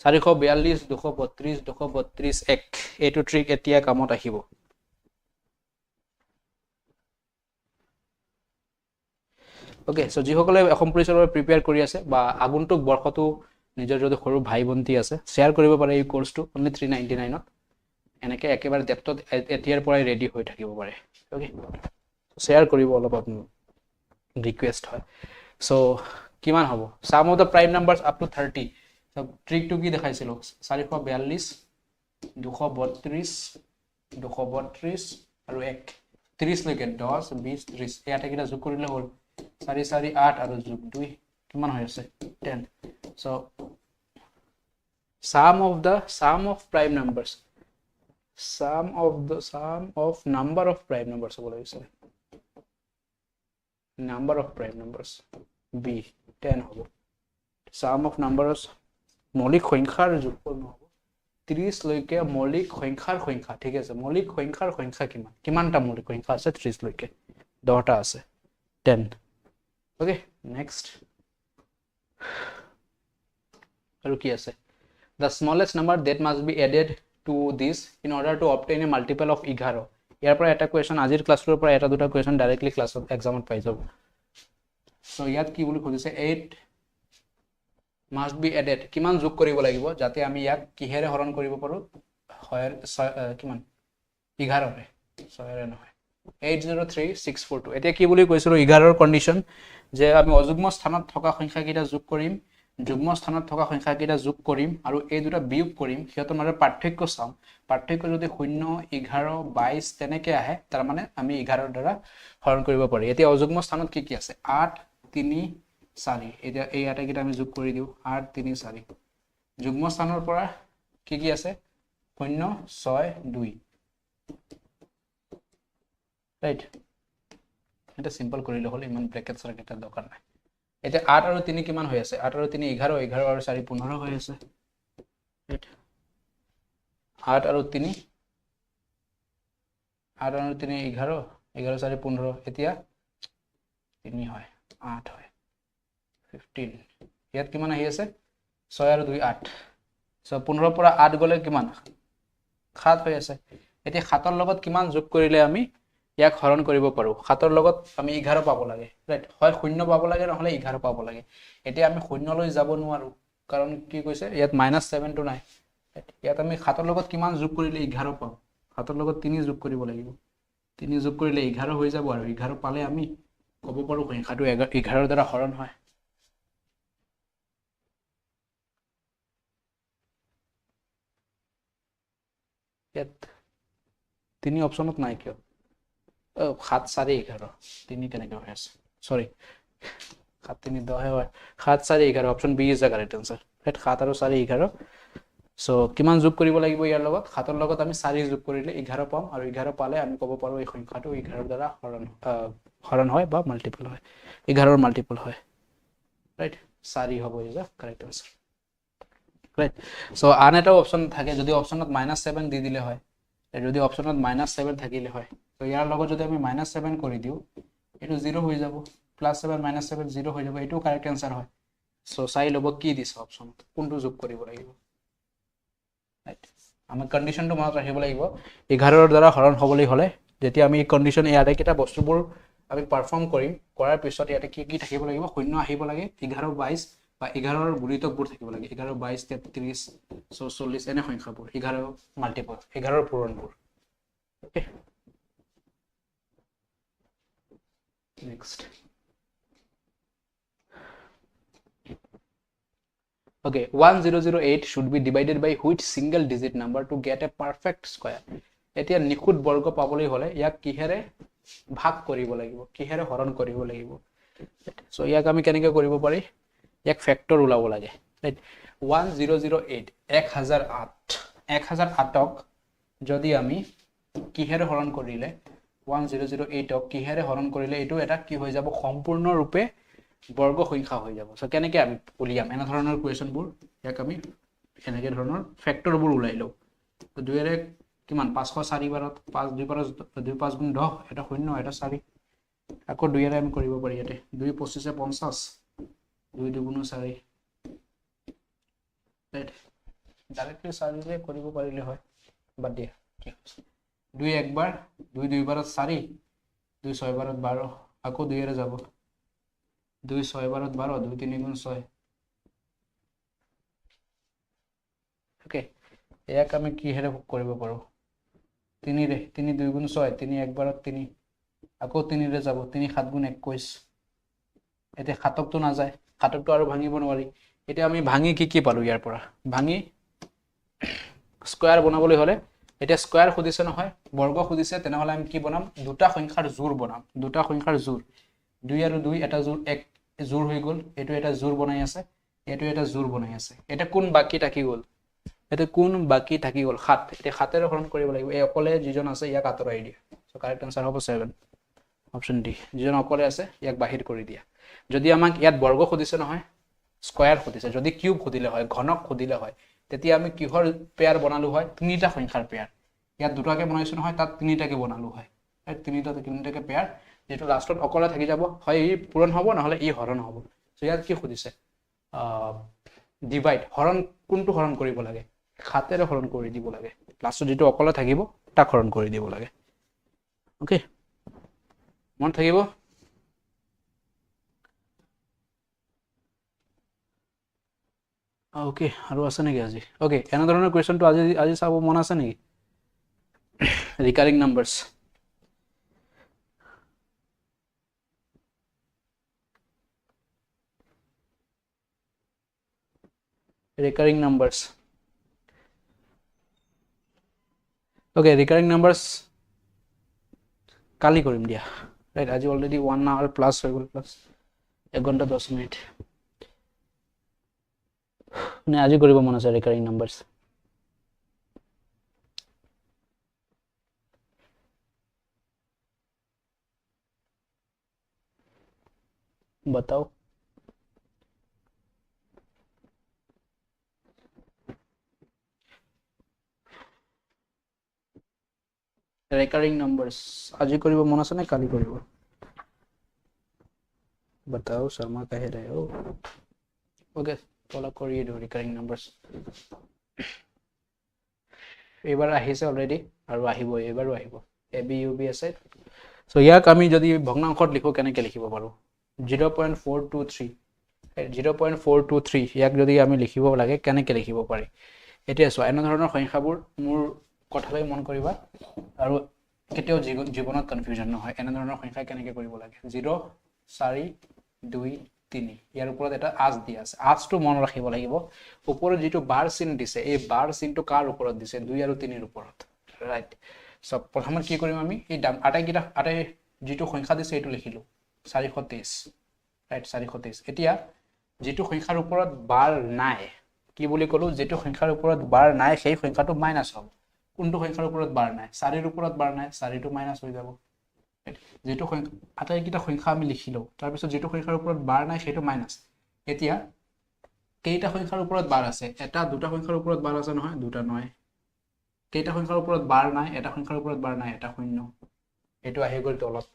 442 232 232 1 etu trick etia kamot ahibo okay so ji hokole asom pulisor prepare kori ase ba aguntuk borkhotu নিজৰ যদি সৰু ভাই বন্তি আছে শেয়াৰ কৰিব পাৰে এই কোৰ্সটো only 399 ত এনেকে একেবাৰে ডেপথত এতিয়াৰ পৰাই ৰেডি হৈ থাকিব পাৰে ওকে শেয়াৰ কৰিব অলপ আপুনি ৰিকুৱেষ্ট হয় সো কিমান হ'ব sum of the prime numbers up to 30 so trick to কি দেখাইছিল 442 232 232 আৰু 1 30 লৈকে 10 20 30 এটা কিটা যোগ কৰিলে হ'ল 4 4 8 আৰু যোগ 2 কিমান হৈ আছে 10 so sum of prime numbers sum of number of prime numbers হ'ব লাগিছে number of prime numbers b 10 হ'ব sum of numbers মৌলিক সংখ্যাৰ যোগফল নহব 30 লৈকে মৌলিক সংখ্যাৰ সংখ্যা ঠিক আছে মৌলিক সংখ্যাৰ সংখ্যা কিমানটা মৌলিক সংখ্যা আছে 30 লৈকে 10টা আছে 10 ওকে নেক্সট আৰু কি আছে the smallest number that must be added to this in order to obtain a multiple of 11 ইয়াৰ পৰা এটা কোৱেশ্চন আজিৰ ক্লাছৰ পৰা এটা দুটা কোৱেশ্চন ডাইৰেক্টলি ক্লাছত এক্সামত পাই যাব সো ইয়াত কি বুলি খুদিছে 8 মাষ্ট বি এডেড কিমান যোগ কৰিব লাগিব যাতে আমি ইয়াক কিহেৰে হৰণ কৰিব পাৰোঁ কিমান 11ৰে 6ৰে নহয় 803642 এতিয়া কি বুলি কৈছিলোঁ 11ৰ কণ্ডিশ্যন যে আমি অযুগ্ম স্থানত থকা সংখ্যাকেইটা যোগ কৰিম যুগ্ম স্থানত থকা সংখ্যাকেইটা যোগ কৰিম আৰু এই দুটা বিয়োগ কৰিম সিহঁতৰ মাজৰ পাৰ্থক্য চাম পাৰ্থক্য যদি 0 11 22 তেনেকৈ আহে তাৰমানে আমি 11ৰ দ্বাৰা হৰণ কৰিব পাৰি এতিয়া অযুগ্ম স্থানত কি কি আছে 8 3 4 এতিয়া এই আটাইকেইটা আমি যোগ কৰি দিওঁ 8 3 4 যুগ্ম স্থানৰ পৰা কি কি আছে 0 6 2 ৰাইট এটা সিম্পল কৰিলে হ'ল ইমান ব্ৰেকেট সাৰ্কিটৰ দৰকাৰ নাই এতিয়া 8 আৰু 3 কিমান হৈ আছে 8 আৰু 3 11 11 আৰু 4 15 হৈ আছে ৰাইট 8 আৰু 3 8 আৰু 3 11 11 4 15 এতিয়া 3 হয় 8 হয় 15 ইয়াত কিমান আহি আছে 6 আৰু 2 8 সো 15 পৰা 8 গলে কিমান 7 হৈ আছে এতিয়া 7 ৰ লগত কিমান যোগ কৰিলে আমি ইয়াক হৰণ কৰিব পাৰো 7 ৰ লগত আমি 11 পাব লাগে ৰাইট হয় 0 পাব লাগে নহলে 11 পাব লাগে এতিয়া আমি 0 লৈ যাব নোৱাৰো কাৰণ কি কৈছে ইয়াত -7 টো নাই ইয়াত আমি 7 ৰ লগত কিমান যোগ কৰিলে 11 পাম 7 ৰ লগত 3 যোগ কৰিব লাগিব 3 যোগ কৰিলে 11 হৈ যাব আৰু 11 পালে আমি কব পাৰো সংখ্যাটো 11 দ্বাৰা হৰণ হয় ইয়াত 3 অপচনত নাই কিয় 7 4 11 3 কেনেকৈ হৈ আছে সৰি 7 3 10 হয় 7 4 11 option B is the correct answer right 7 আৰু 4 11 সো কিমান যোগ কৰিব লাগিব ইয়াৰ লগত 7 ৰ লগত আমি 4 যোগ কৰিলে 11 পাম আৰু 11 পালে আমি ক'ব পাৰো এই সংখ্যাটো 11 দ্বাৰা হৰণ হয় বা মাল্টিপল হয় 11 ৰ মাল্টিপল হয় ৰাইট 4 হ'ব is the correct answer right so আন এটা অপচন থাকে যদি অপচনত -7 দি দিলে হয় যদি অপচনত -7 থাকিলে হয় তো ইয়াৰ লগত যদি আমি -7 কৰি দিও এটো 0 হৈ যাব +7 -7 0 হৈ যাব এটো কাৰেক্ট আনসাৰ হয় সো চাই লব কি দিছে অপচন কোনটো যোগ কৰিব লাগিব ৰাইট আমি কন্ডিশনটো মনত ৰাখিব লাগিব 11 ৰ দ্বাৰা হৰণ হ'বলৈ হলে যেতিয়া আমি কন্ডিশন এই আটাইকেইটা বস্তুবোৰ আমি পাৰফৰ্ম কৰিম কৰাৰ পিছত ইয়াতে কি কি থাকিব লাগিব 0 আহিব লাগে 11 22 বা 11 ৰ গুণিতকবোৰ থাকিব লাগে 11 22 33 44 এনে সংখ্যাবোৰ 11 মাল্টিপল 11 ৰ পূৰণবোৰ okay next okay 1008 should be divided by which single digit number to get a perfect square এতিয়া নিখুঁত বৰ্গ পাবলৈ হলে ইয়াক কিহেৰে ভাগ কৰিব লাগিব কিহেৰে হৰণ কৰিব লাগিব সো ইয়াক আমি কেনেকৈ কৰিব পাৰি এক ফ্যাক্টৰ উলাব লাগে ৰাইট 1008 1008ক যদি আমি কিহেৰে হৰণ কৰিলে 1008ক কিহেৰে হৰণ কৰিলে এটো এটা কি হৈ যাব সম্পূৰ্ণ ৰূপে বৰ্গ সংখ্যা হৈ যাব সো কেনেকৈ আমি উলিয়াম এনা ধৰণৰ কোৱেশ্চনবোৰ ইয়াক আমি এনেকৈ ধৰণৰ ফ্যাক্টৰবোৰ উলাই লও তো 2 এৰে কিমান 504 বাৰত 5 2 বাৰত 2 5 গুণ 10 এটা 0 এটা 4 আকৌ 2 এৰে আমি কৰিব পাৰি ইয়াতে 2 25 50 2 2 গুণ 4 ৰাইট ডাইৰেক্টলি 4 ৰে কৰিব পাৰিলে হয় বাদ দিয়া কি হৈছে 2 একবাৰ 2 2 বাৰত 4 2 6 বাৰত 12 আকৌ 2 এৰে যাব 2 6 বাৰত 12 2 3 গুণ 6 ওকে ইয়াক আমি কি হেৰে কৰিব পাৰো 3 ৰে 3 2 গুণ 6 3 একবাৰত 3 আকৌ 3 ৰে যাব 3 7 গুণ 21 এতে খাতকটো না যায় খাতকটো আৰু ভাঙিব নোৱাৰি এতিয়া আমি ভাঙি কি পালো ইয়াৰ পৰা ভাঙি স্কয়াৰ বনাবলৈ হলে এটা স্কয়াৰ খুদিছে নহয় বৰ্গ খুদিছে তেনেহলে আমি কি বনাম দুটা সংখ্যাৰ জোৰ বনাম দুটা সংখ্যাৰ জোৰ 2 আৰু 2 এটা জোৰ এক জোৰ হৈ গল এটো এটা জোৰ বনাই আছে এটো এটা জোৰ বনাই আছে এটা কোন বাকি থাকি গল এটো কোন বাকি থাকি গল 7 এটা 7 এৰ হৰণ কৰিব লাগিব এই অকলে যিজন আছে ইয়াক আতৰাই দিয়া সো কাৰেক্ট আনসাৰ হ'ব 7 অপচন ডি যিজন অকলে আছে ইয়াক বাহিৰ কৰি দিয়া যদি আমাক ইয়াত বৰ্গ খুদিছে নহয় স্কয়াৰ খুদিছে যদি কিউব খুদিলে হয় ঘনক খুদিলে হয় তেতিয়া আমি কিহৰ পেয়াৰ বনালো হয় তিনিটা সংখ্যাৰ পেয়াৰ ইয়াত দুটাকে বনাইছো নহয় তাত তিনিটাকে বনালো হয় এই তিনিটাকে পেয়াৰ যেটো লাষ্টত অকলে থাকি যাব হয় ই পূৰণ হ'ব নহলে ই হৰণ হ'ব সো ইয়াত কি খুদিছে ডিভাইড হৰণ কোনটো হৰণ কৰিব লাগে 7 এৰে হৰণ কৰি দিব লাগে লাষ্টত যেটো অকলে থাকিব তাক হৰণ কৰি দিব লাগে ওকে মন থাকিব ওকে আৰু আছে নেকি আজি ওকে এনেধৰণৰ কুৱেশ্যনটো আজি আজি চাব মন আছে নেকি recurring numbers recurring numbers okay recurring numbers কালি কৰিম দিয়া ৰাইট আজি অলৰেডি 1 hour প্লাস হৈ গ'ল প্লাস 1 ঘন্টা 10 মিনিট নে আজি কৰিব মন আছে recurring numbers बताओ recurring numbers আজি কৰিব মন আছে নে কালি কৰিব बताओ शर्मा कह रहे हो ओके फॉलो करिए दो recurring numbers এবাৰ আহিছে অলৰেডি আৰু আহিব এবাৰো আহিব a b u b আছে সো ইয়াক আমি যদি ভগ্নাংশত লিখো কেনেকৈ লিখিব পাৰো 0.423 0.423 ইয়াক যদি আমি লিখিব লাগে কেনেকৈ লিখিব পাৰি এতিয়া চোৱা এনে ধৰণৰ সংখ্যাবোৰ মোৰ কথালৈ মন কৰিবা আৰু কেতিয়াও জীৱনত কনফিউজন নহয় এনে ধৰণৰ সংখ্যা কেনেকৈ কৰিব লাগে 0 4 2 3 ইয়াৰ ওপৰত এটা আজ দিয়া আছে আজটো মন ৰাখিব লাগিব ওপৰত যেটো বাৰ চিন দিছে এই বাৰ চিনটো কাৰ ওপৰত দিছে 2 আৰু 3 ৰ ওপৰত ৰাইট সব প্ৰথমে কি কৰিম আমি এই আটাই যেটো সংখ্যা দিছে এটো লিখিলো 423 ৰাইট 423 এতিয়া যেটো সংখ্যাৰ ওপৰত বাৰ নাই কি বুলি কলো যেটো সংখ্যাৰ ওপৰত বাৰ নাই সেই সংখ্যাটো মাইনাস হ'ব কোনটো সংখ্যাৰ ওপৰত বাৰ নাই 4 ৰ ওপৰত বাৰ নাই 4 টো মাইনাস হৈ যাব যেটো আটাইকিটা সংখ্যা আমি লিখিলো তাৰ পিছত যেটো সংখ্যাৰ ওপৰত বাৰ নাই সেটো মাইনাস এতিয়া কেইটা সংখ্যাৰ ওপৰত বাৰ আছে এটা দুটা সংখ্যাৰ ওপৰত বাৰ আছে নহয় দুটা নহয় কেইটা সংখ্যাৰ ওপৰত বাৰ নাই এটা সংখ্যাৰ ওপৰত বাৰ নাই এটা শূন্য এটো আহি গ'ল তলত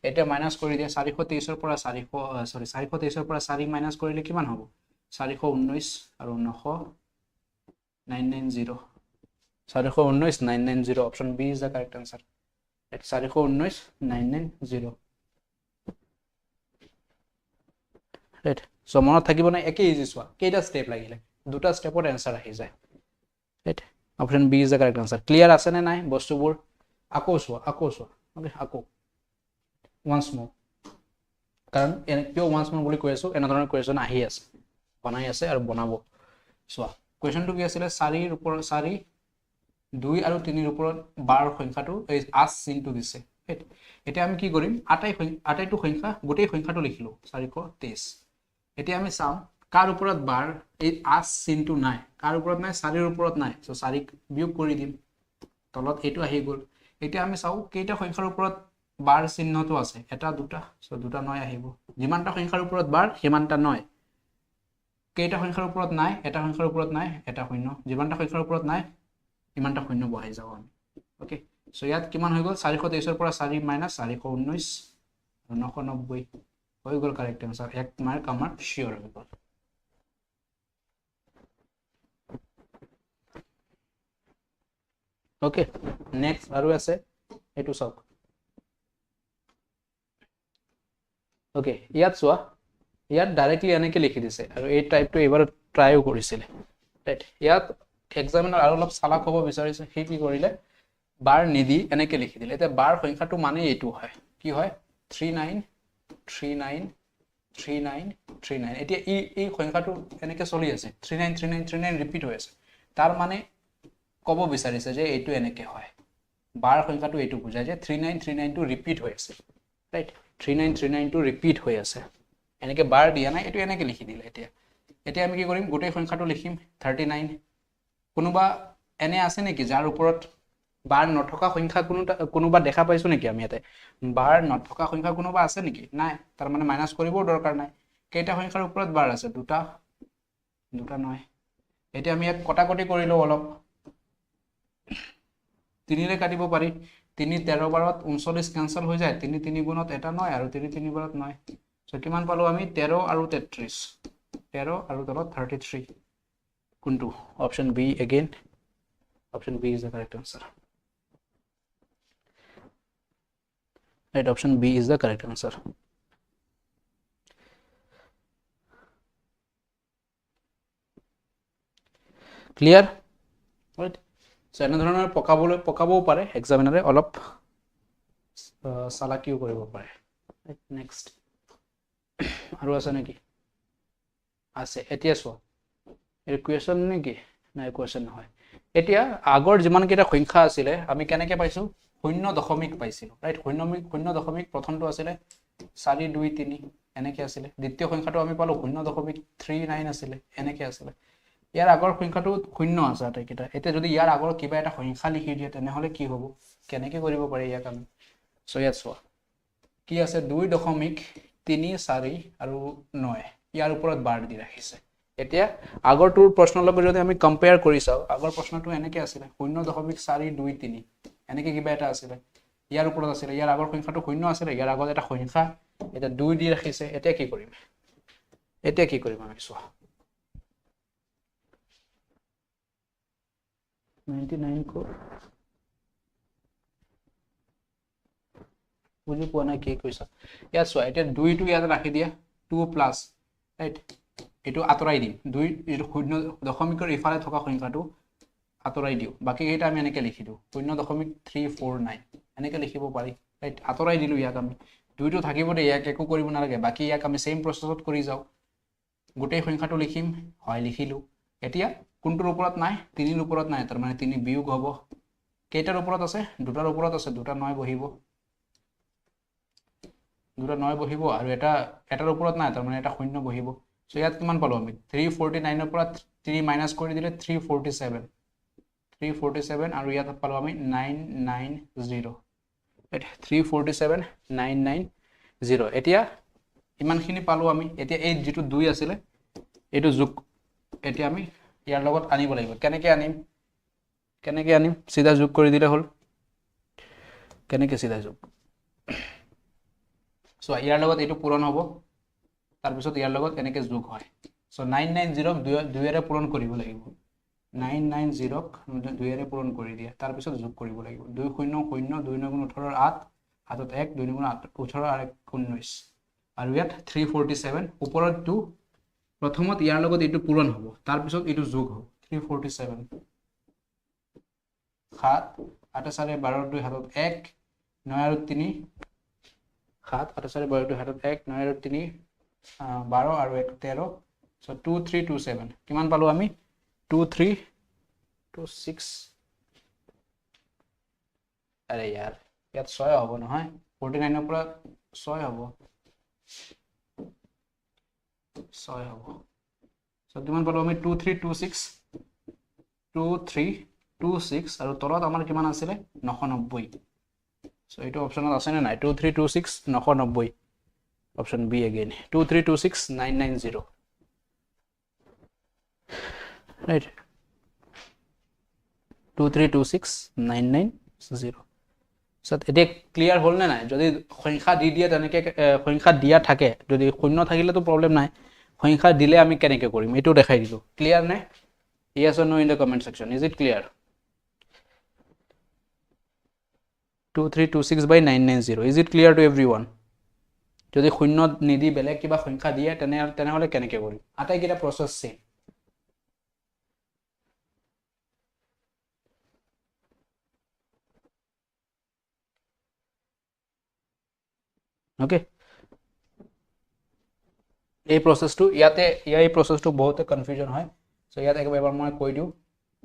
এটা মাইনাস কৰি দিয়া 423 ৰ পৰা 423 ৰ পৰা 4 মাইনাস কৰিলে কিমান হ'ব 419 আৰু 990 419 990 option B is the correct answer 419 990 right so মনত থাকিব না একে ইজি সোয়া কেইটা স্টেপ লাগিলে দুটা স্টেপত आंसर আহি যায় right option B is the correct answer clear আছে নে নাই বস্তুবোৰ আকৌ সোয়া ওকে আকৌ once more কাৰণ কিয় once more বুলি কৈ আছো এনে ধৰণৰ কোৱেশ্চন আহি আছে বনাই আছে আৰু বনাব সোয়া কোৱেশ্চনটো কি আছিল 4 ৰ ওপৰত 4 2 আৰু 3 ৰ ওপৰত বাৰ সংখ্যাটো এই আজ চিনটো দিছে এটা আমি কি কৰিম আটাইটো সংখ্যা গোটেই সংখ্যাটো লিখিলো 423 এটা আমি চাম কাৰ ওপৰত বাৰ এই আজ চিনটো নাই কাৰ ওপৰত নাই 4 ৰ ওপৰত নাই সো 4 বিয়োগ কৰি দিম তলত এটো আহি গল এটা আমি চাও কেইটা সংখ্যাৰ ওপৰত বাৰ চিহ্নটো আছে এটা দুটা সো দুটা নয় আহিব যিমানটা সংখ্যাৰ ওপৰত বাৰ সিমানটা নয় কেইটা সংখ্যাৰ ওপৰত নাই এটা সংখ্যাৰ ওপৰত নাই এটা শূন্য যিমানটা সংখ্যাৰ ওপৰত নাই ইমানটা শূন্য বহাই যাও আমি ওকে সো ইয়াত কিমান হৈ গল 423 ৰ পৰা 4 মাইনাস 419 990 হৈ গল কাৰেক্ট आंसर এক মাৰ্ক আমাৰ শিওৰ হৈ গল ওকে নেক্সট আৰু আছে এটো সব ওকে ইয়াত সোয়া ইয়াত ডাইৰেক্টলি এনেকৈ লিখি দিছে আৰু এই টাইপটো এবাৰ ট্ৰাইও কৰিছিল ৰাইট ইয়াত এক্সামিনাৰ আৰু অলপ চালাক হ'ব বিচাৰিছে সেই কি কৰিলে বাৰ নিদি এনেকৈ লিখি দিলে এটা বাৰ সংখ্যাটো মানে এইটো হয় কি হয় 39393939 এতিয়া এই সংখ্যাটো এনেকৈ চলি আছে 393939 ৰিপিট হৈ আছে তাৰ মানে ক'ব বিচাৰিছে যে এইটো এনেকৈ হয় বাৰ সংখ্যাটো এইটো বুজায় যে 3939 টো ৰিপিট হৈ আছে ৰাইট 3939 টো ৰিপিট হৈ আছে এনেকৈ বাৰ দিয়া নাই এটো এনেকৈ লিখি দিলে এতিয়া আমি কি কৰিম গোটেই সংখ্যাটো লিখিম 39 কোনোবা এনে আছে নেকি যাৰ ওপৰত বাৰ নথকা সংখ্যা কোনোবা দেখা পাইছো নেকি আমি ইয়াতে বাৰ নথকা সংখ্যা কোনোবা আছে নেকি নাই তাৰ মানে মাইনাস কৰিবও দৰকাৰ নাই কেইটা সংখ্যাৰ ওপৰত বাৰ আছে দুটা নহয় এতিয়া আমি ইয়াক কটাকটি কৰিলো অলপ 3 ৰে কাটিব পাৰি 3 13 বাৰত 39 ক্যান্সেল হৈ যায় 3 3 গুণত এটা নয় আৰু 3 3 বাৰত নয় সো কিমান পালো আমি 13 আৰু 33 13 আৰু তলত 33 কোনটো option B again option B is the correct answer right option B is the correct answer clear right so এনেধৰণৰ পকাবও পাৰে এক্সামিনাৰে অলপ চালাকিও কৰিব পাৰে ৰাইট নেক্সট আৰু আছে নেকি আছে এতিয়া চোৱা এই কুৱেশ্যন নেকি নাই কুৱেশ্যন নহয় এতিয়া আগৰ যিমানকেইটা সংখ্যা আছিলে আমি কেনেকৈ পাইছোঁ 0.0 পাইছিলোঁ ৰাইট 0.0 প্ৰথমটো আছিলে 4 2 3 এনেকৈ আছিলে দ্বিতীয় সংখ্যাটো আমি পালোঁ 0.39 আছিলে এনেকৈ আছিলে ইয়াৰ আগৰ সংখ্যাটো 0 আছে আটাইকেইটা এতিয়া যদি ইয়াৰ আগৰ কিবা এটা সংখ্যা লিখি দিয়ে তেনেহ'লে কি হ'ব কেনেকৈ কৰিব পাৰি ইয়াক আমি সো ইয়াত চোৱা কি আছে 2.34 আৰু 9 ইয়াৰ ওপৰত বাৰ দি ৰাখিছে এতিয়া আগৰটোৰ প্ৰশ্নৰ লগত যদি আমি কম্পেয়াৰ কৰি চাওঁ আগৰ প্ৰশ্নটো এনেকৈ আছিলে 0.423 এনেকৈ কিবা এটা আছিলে ইয়াৰ ওপৰত আছিলে ইয়াৰ আগৰ সংখ্যাটো 0 আছিলে ইয়াৰ আগত এটা সংখ্যা এটা 2 দি ৰাখিছে এতিয়া কি কৰিম আমি চোৱা 99 को বুজি পোৱা নাই কি কৈছা ইয়াত চোৱা এতিয়া 2 টো ইয়াত ৰাখি দিয়া 2 প্লাস ৰাইট এটো আতৰাই দিম 2 এটো 0.0 ইফালে থকা সংখ্যাটো আতৰাই দিও বাকি এটা আমি এনেকৈ লিখি দিও 0.349 এনেকৈ লিখিব পাৰি ৰাইট আতৰাই দিলো ইয়াক আমি 2 টো থাকিব দে ইয়াক একো কৰিব নালাগে বাকি ইয়াক আমি সেম প্ৰসেছত কৰি যাও গোটেই সংখ্যাটো লিখিম হয় লিখিলো এতিয়া কোনটোৰ ওপৰত নাই 3 ৰ ওপৰত নাই তাৰ মানে 3 বিয়োগ হ'ব কেইটাৰ ওপৰত আছে দুটাৰ ওপৰত আছে দুটা 9 বহিব দুটা 9 বহিব আৰু এটাৰ ওপৰত নাই তাৰ মানে এটা শূন্য বহিব সো ইয়াত কিমান পালো আমি 349 ৰ পৰা 3 মাইনাস কৰি দিলে 347 আৰু ইয়াত পালো আমি 990 347 990 এতিয়া ইমানখিনি পালো আমি এতিয়া এই যেটো 2 আছিল এটো যোগ এতিয়া আমি ইয়াৰ লগত আনিব লাগিব কেনেকৈ আনিম সিধা যোগ কৰি দিলে হল কেনেকৈ সিধা যোগ সো ইয়াৰ লগত এটো পূৰণ হ'ব তাৰ পিছত ইয়াৰ লগত এনেকৈ যোগ হয় সো 990 ক 2 এৰে পূৰণ কৰিব লাগিব 990 ক 2 এৰে পূৰণ কৰি দিয়া তাৰ পিছত যোগ কৰিব লাগিব 2 0 0 2 9 18 8 হাতত 1 2 9 18 আৰু 19 আৰু ইয়াত 347 ওপৰত 2 প্ৰথমত ইয়াৰ লগত এটো পূৰণ হ'ব তাৰ পিছত এটো যোগ হ'ব 347 7 8 4 12 2 হাতত 1 9 আৰু 3 7 8 4 12 2 হাতত 1 9 আৰু 3 12 আৰু 1 13 সো 2327 কিমান পালো আমি 2326 আৰে यार ইয়াত 6 হ'ব নহয় 49 ৰ পৰা 6 হ'ব 6 হ'ব সো কিমান পালো আমি 2326 আৰু তলত আমাৰ কিমান আছিল 990 সো এটো অপচনত আছে না নাই 2326 990 option B again 2326990 right 2326990 so এটা ক্লিয়াৰ হল না নাই যদি সংখ্যা দি দিয়া তেনেকে সংখ্যা দিয়া থাকে যদি শূন্য থাকিলে তো প্ৰবলেম নাই সংখ্যা দিলে আমি কেনেকৈ কৰিম এটো দেখাই দিলো ক্লিয়াৰ নে yes or no in the comment section is it clear 2326 by 990 is it clear to everyone যদি শূন্য নিদি বেলেগ কিবা সংখ্যা দিয়ে তেনেহলে কেনেকৈ কৰিম আটাইকেইটা প্ৰসেস সেম ওকে এই প্ৰসেসটো এই প্ৰসেসটো বহুত কনফিউজন হয় সো ইয়াত এবাৰ মই কৈ দিও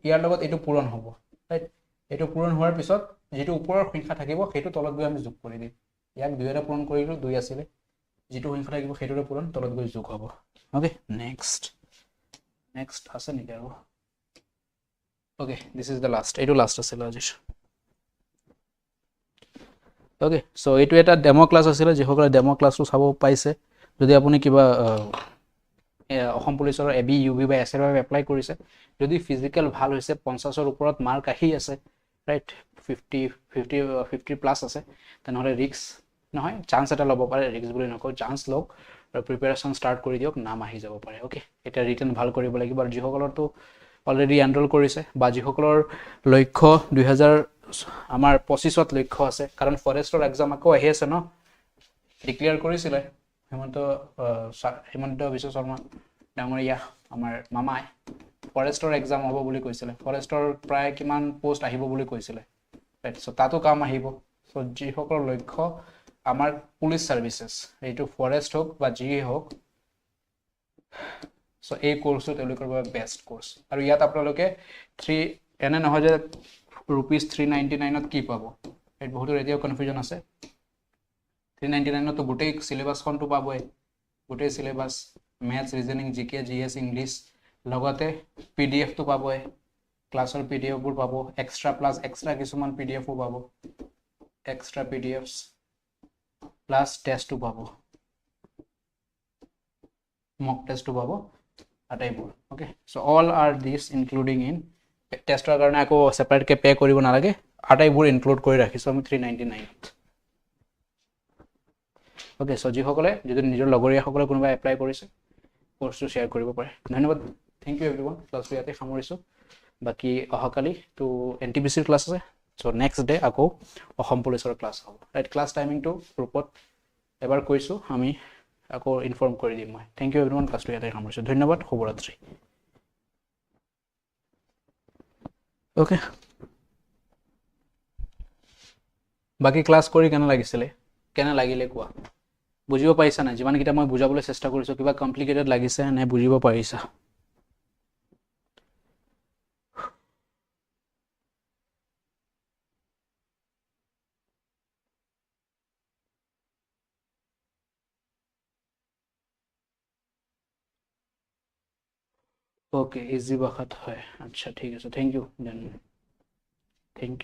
ইয়াৰ লগত এটো পূৰণ হ'ব ৰাইট এটো পূৰণ হোৱাৰ পিছত যেটো ওপৰৰ সংখ্যা থাকিব হেতু তলত গৈ আমি যোগ কৰি দিম ইয়াক 2 এৰে পূৰণ কৰিলো 2 আছিল যেটো সংখ্যা থাকিব হেতুৰে পূৰণ তলত গৈ যোগ হ'ব ওকে নেক্সট আছে নেকি আৰু okay this is the last এটো লাস্ট আছিল আজিৰ ওকে সো এটো এটা ডেমো ক্লাস আছিল যেসকলে ডেমো ক্লাসটো চাব পাইছে যদি আপুনি কিবা অসম পুলিচৰ এবি ইউবি বা এছএৰ বাবে এপ্লাই কৰিছে যদি ফিজিক্যাল ভাল হৈছে 50 ৰ ওপৰত মাৰ্ক আহি আছে ৰাইট 50 প্লাস আছে তেনেহলে ৰিস্ক নহয় চান্স এটা ল'ব পাৰে ৰিস্ক বুলি নকও চান্স লওক আৰু প্ৰিপাৰেচন ষ্টাৰ্ট কৰি দিয়ক নাম আহি যাব পাৰে ওকে এটা ৰিটেন ভাল কৰিব লাগিব আৰু যিসকলৰটো অলৰেডি এনৰোল কৰিছে বা যিসকলৰ লক্ষ্য 2000 আমাৰ 25ত লক্ষ্য আছে কাৰণ ফৰেষ্টৰ এক্সাম আকৌ আহি আছে ন ডিক্লেয়াৰ কৰিছিলে হিমন্ত বিশ্ব শৰ্মা ডাঙৰীয়া আমাৰ মামাই ফৰেষ্টৰ এক্সাম হ'ব বুলি কৈছিলে, ফৰেষ্টৰ প্ৰায় কিমান পোষ্ট আহিব বুলি কৈছিলে, ৰাইট। চ' তাতো কাম আহিব। চ' যিসকলৰ লক্ষ্য আমাৰ পুলিচ ছাৰ্ভিচেছ, এইটো ফৰেষ্ট হওক বা যিয়ে হওক, চ' এই কোৰ্চটো তেওঁলোকৰ বাবে বেষ্ট কোৰ্চ। আৰু ইয়াত আপোনালোকে এনে নহয় যে ₹399 কি পাব, এই বহুতৰ এতিয়াও কনফিউজন আছে। 399 গোটেই চিলেবাছখনটো পাবই, গোটেই চিলেবাছ, মেথছ, ৰিজনিং, জিকে, জিএছ, ইংলিছ, লগতে PDF টো পাবই, ক্লাছৰ PDFবোৰ পাব, এক্সট্ৰা কিছুমান PDFও পাব, এক্সট্ৰা PDFs প্লাছ টেষ্টটো পাব, মক টেষ্টটো পাব, আটাইবোৰ। Okay, so' all R this including in, টেষ্টৰ কাৰণে আকৌ ছেপাৰেটকৈ পে' কৰিব নালাগে, আটাইবোৰ ইনক্লুড কৰি ৰাখিছোঁ আমি 399ত। অ'কে, চ' যিসকলে যদি নিজৰ লগৰীয়াসকলে কোনোবাই এপ্লাই কৰিছে, কোৰ্চটো শ্বেয়াৰ কৰিব পাৰে। ধন্যবাদ, থেংক ইউ এভৰিৱান। ক্লাছটো ইয়াতে সামৰিছোঁ। বাকী অহাকালি তো NTPCৰ ক্লাছ আছে। চ' নেক্সট ডে আকৌ অসম পুলিচৰ ক্লাছ হ'ব, ৰাইট। ক্লাছ টাইমিংটো গ্ৰুপত এবাৰ কৈছোঁ, আমি আকৌ ইনফৰ্ম কৰি দিম মই। থেংক ইউ এভৰিৱান, ক্লাছটো ইয়াতে সামৰিছোঁ। ধন্যবাদ, শুভৰাত্ৰি। অ'কে, বাকী ক্লাছ কৰি কেনে লাগিলে কোৱা? বুজিব পাৰিছা নাই? যিমানকেইটা মই বুজাবলৈ চেষ্টা কৰিছোঁ, কিবা কমপ্লিকেটেড লাগিছে নে বুজিব পাৰিছা? অ'কে, ইজি ভাষাত হয়, আচ্ছা ঠিক আছে, thank you then, thank U.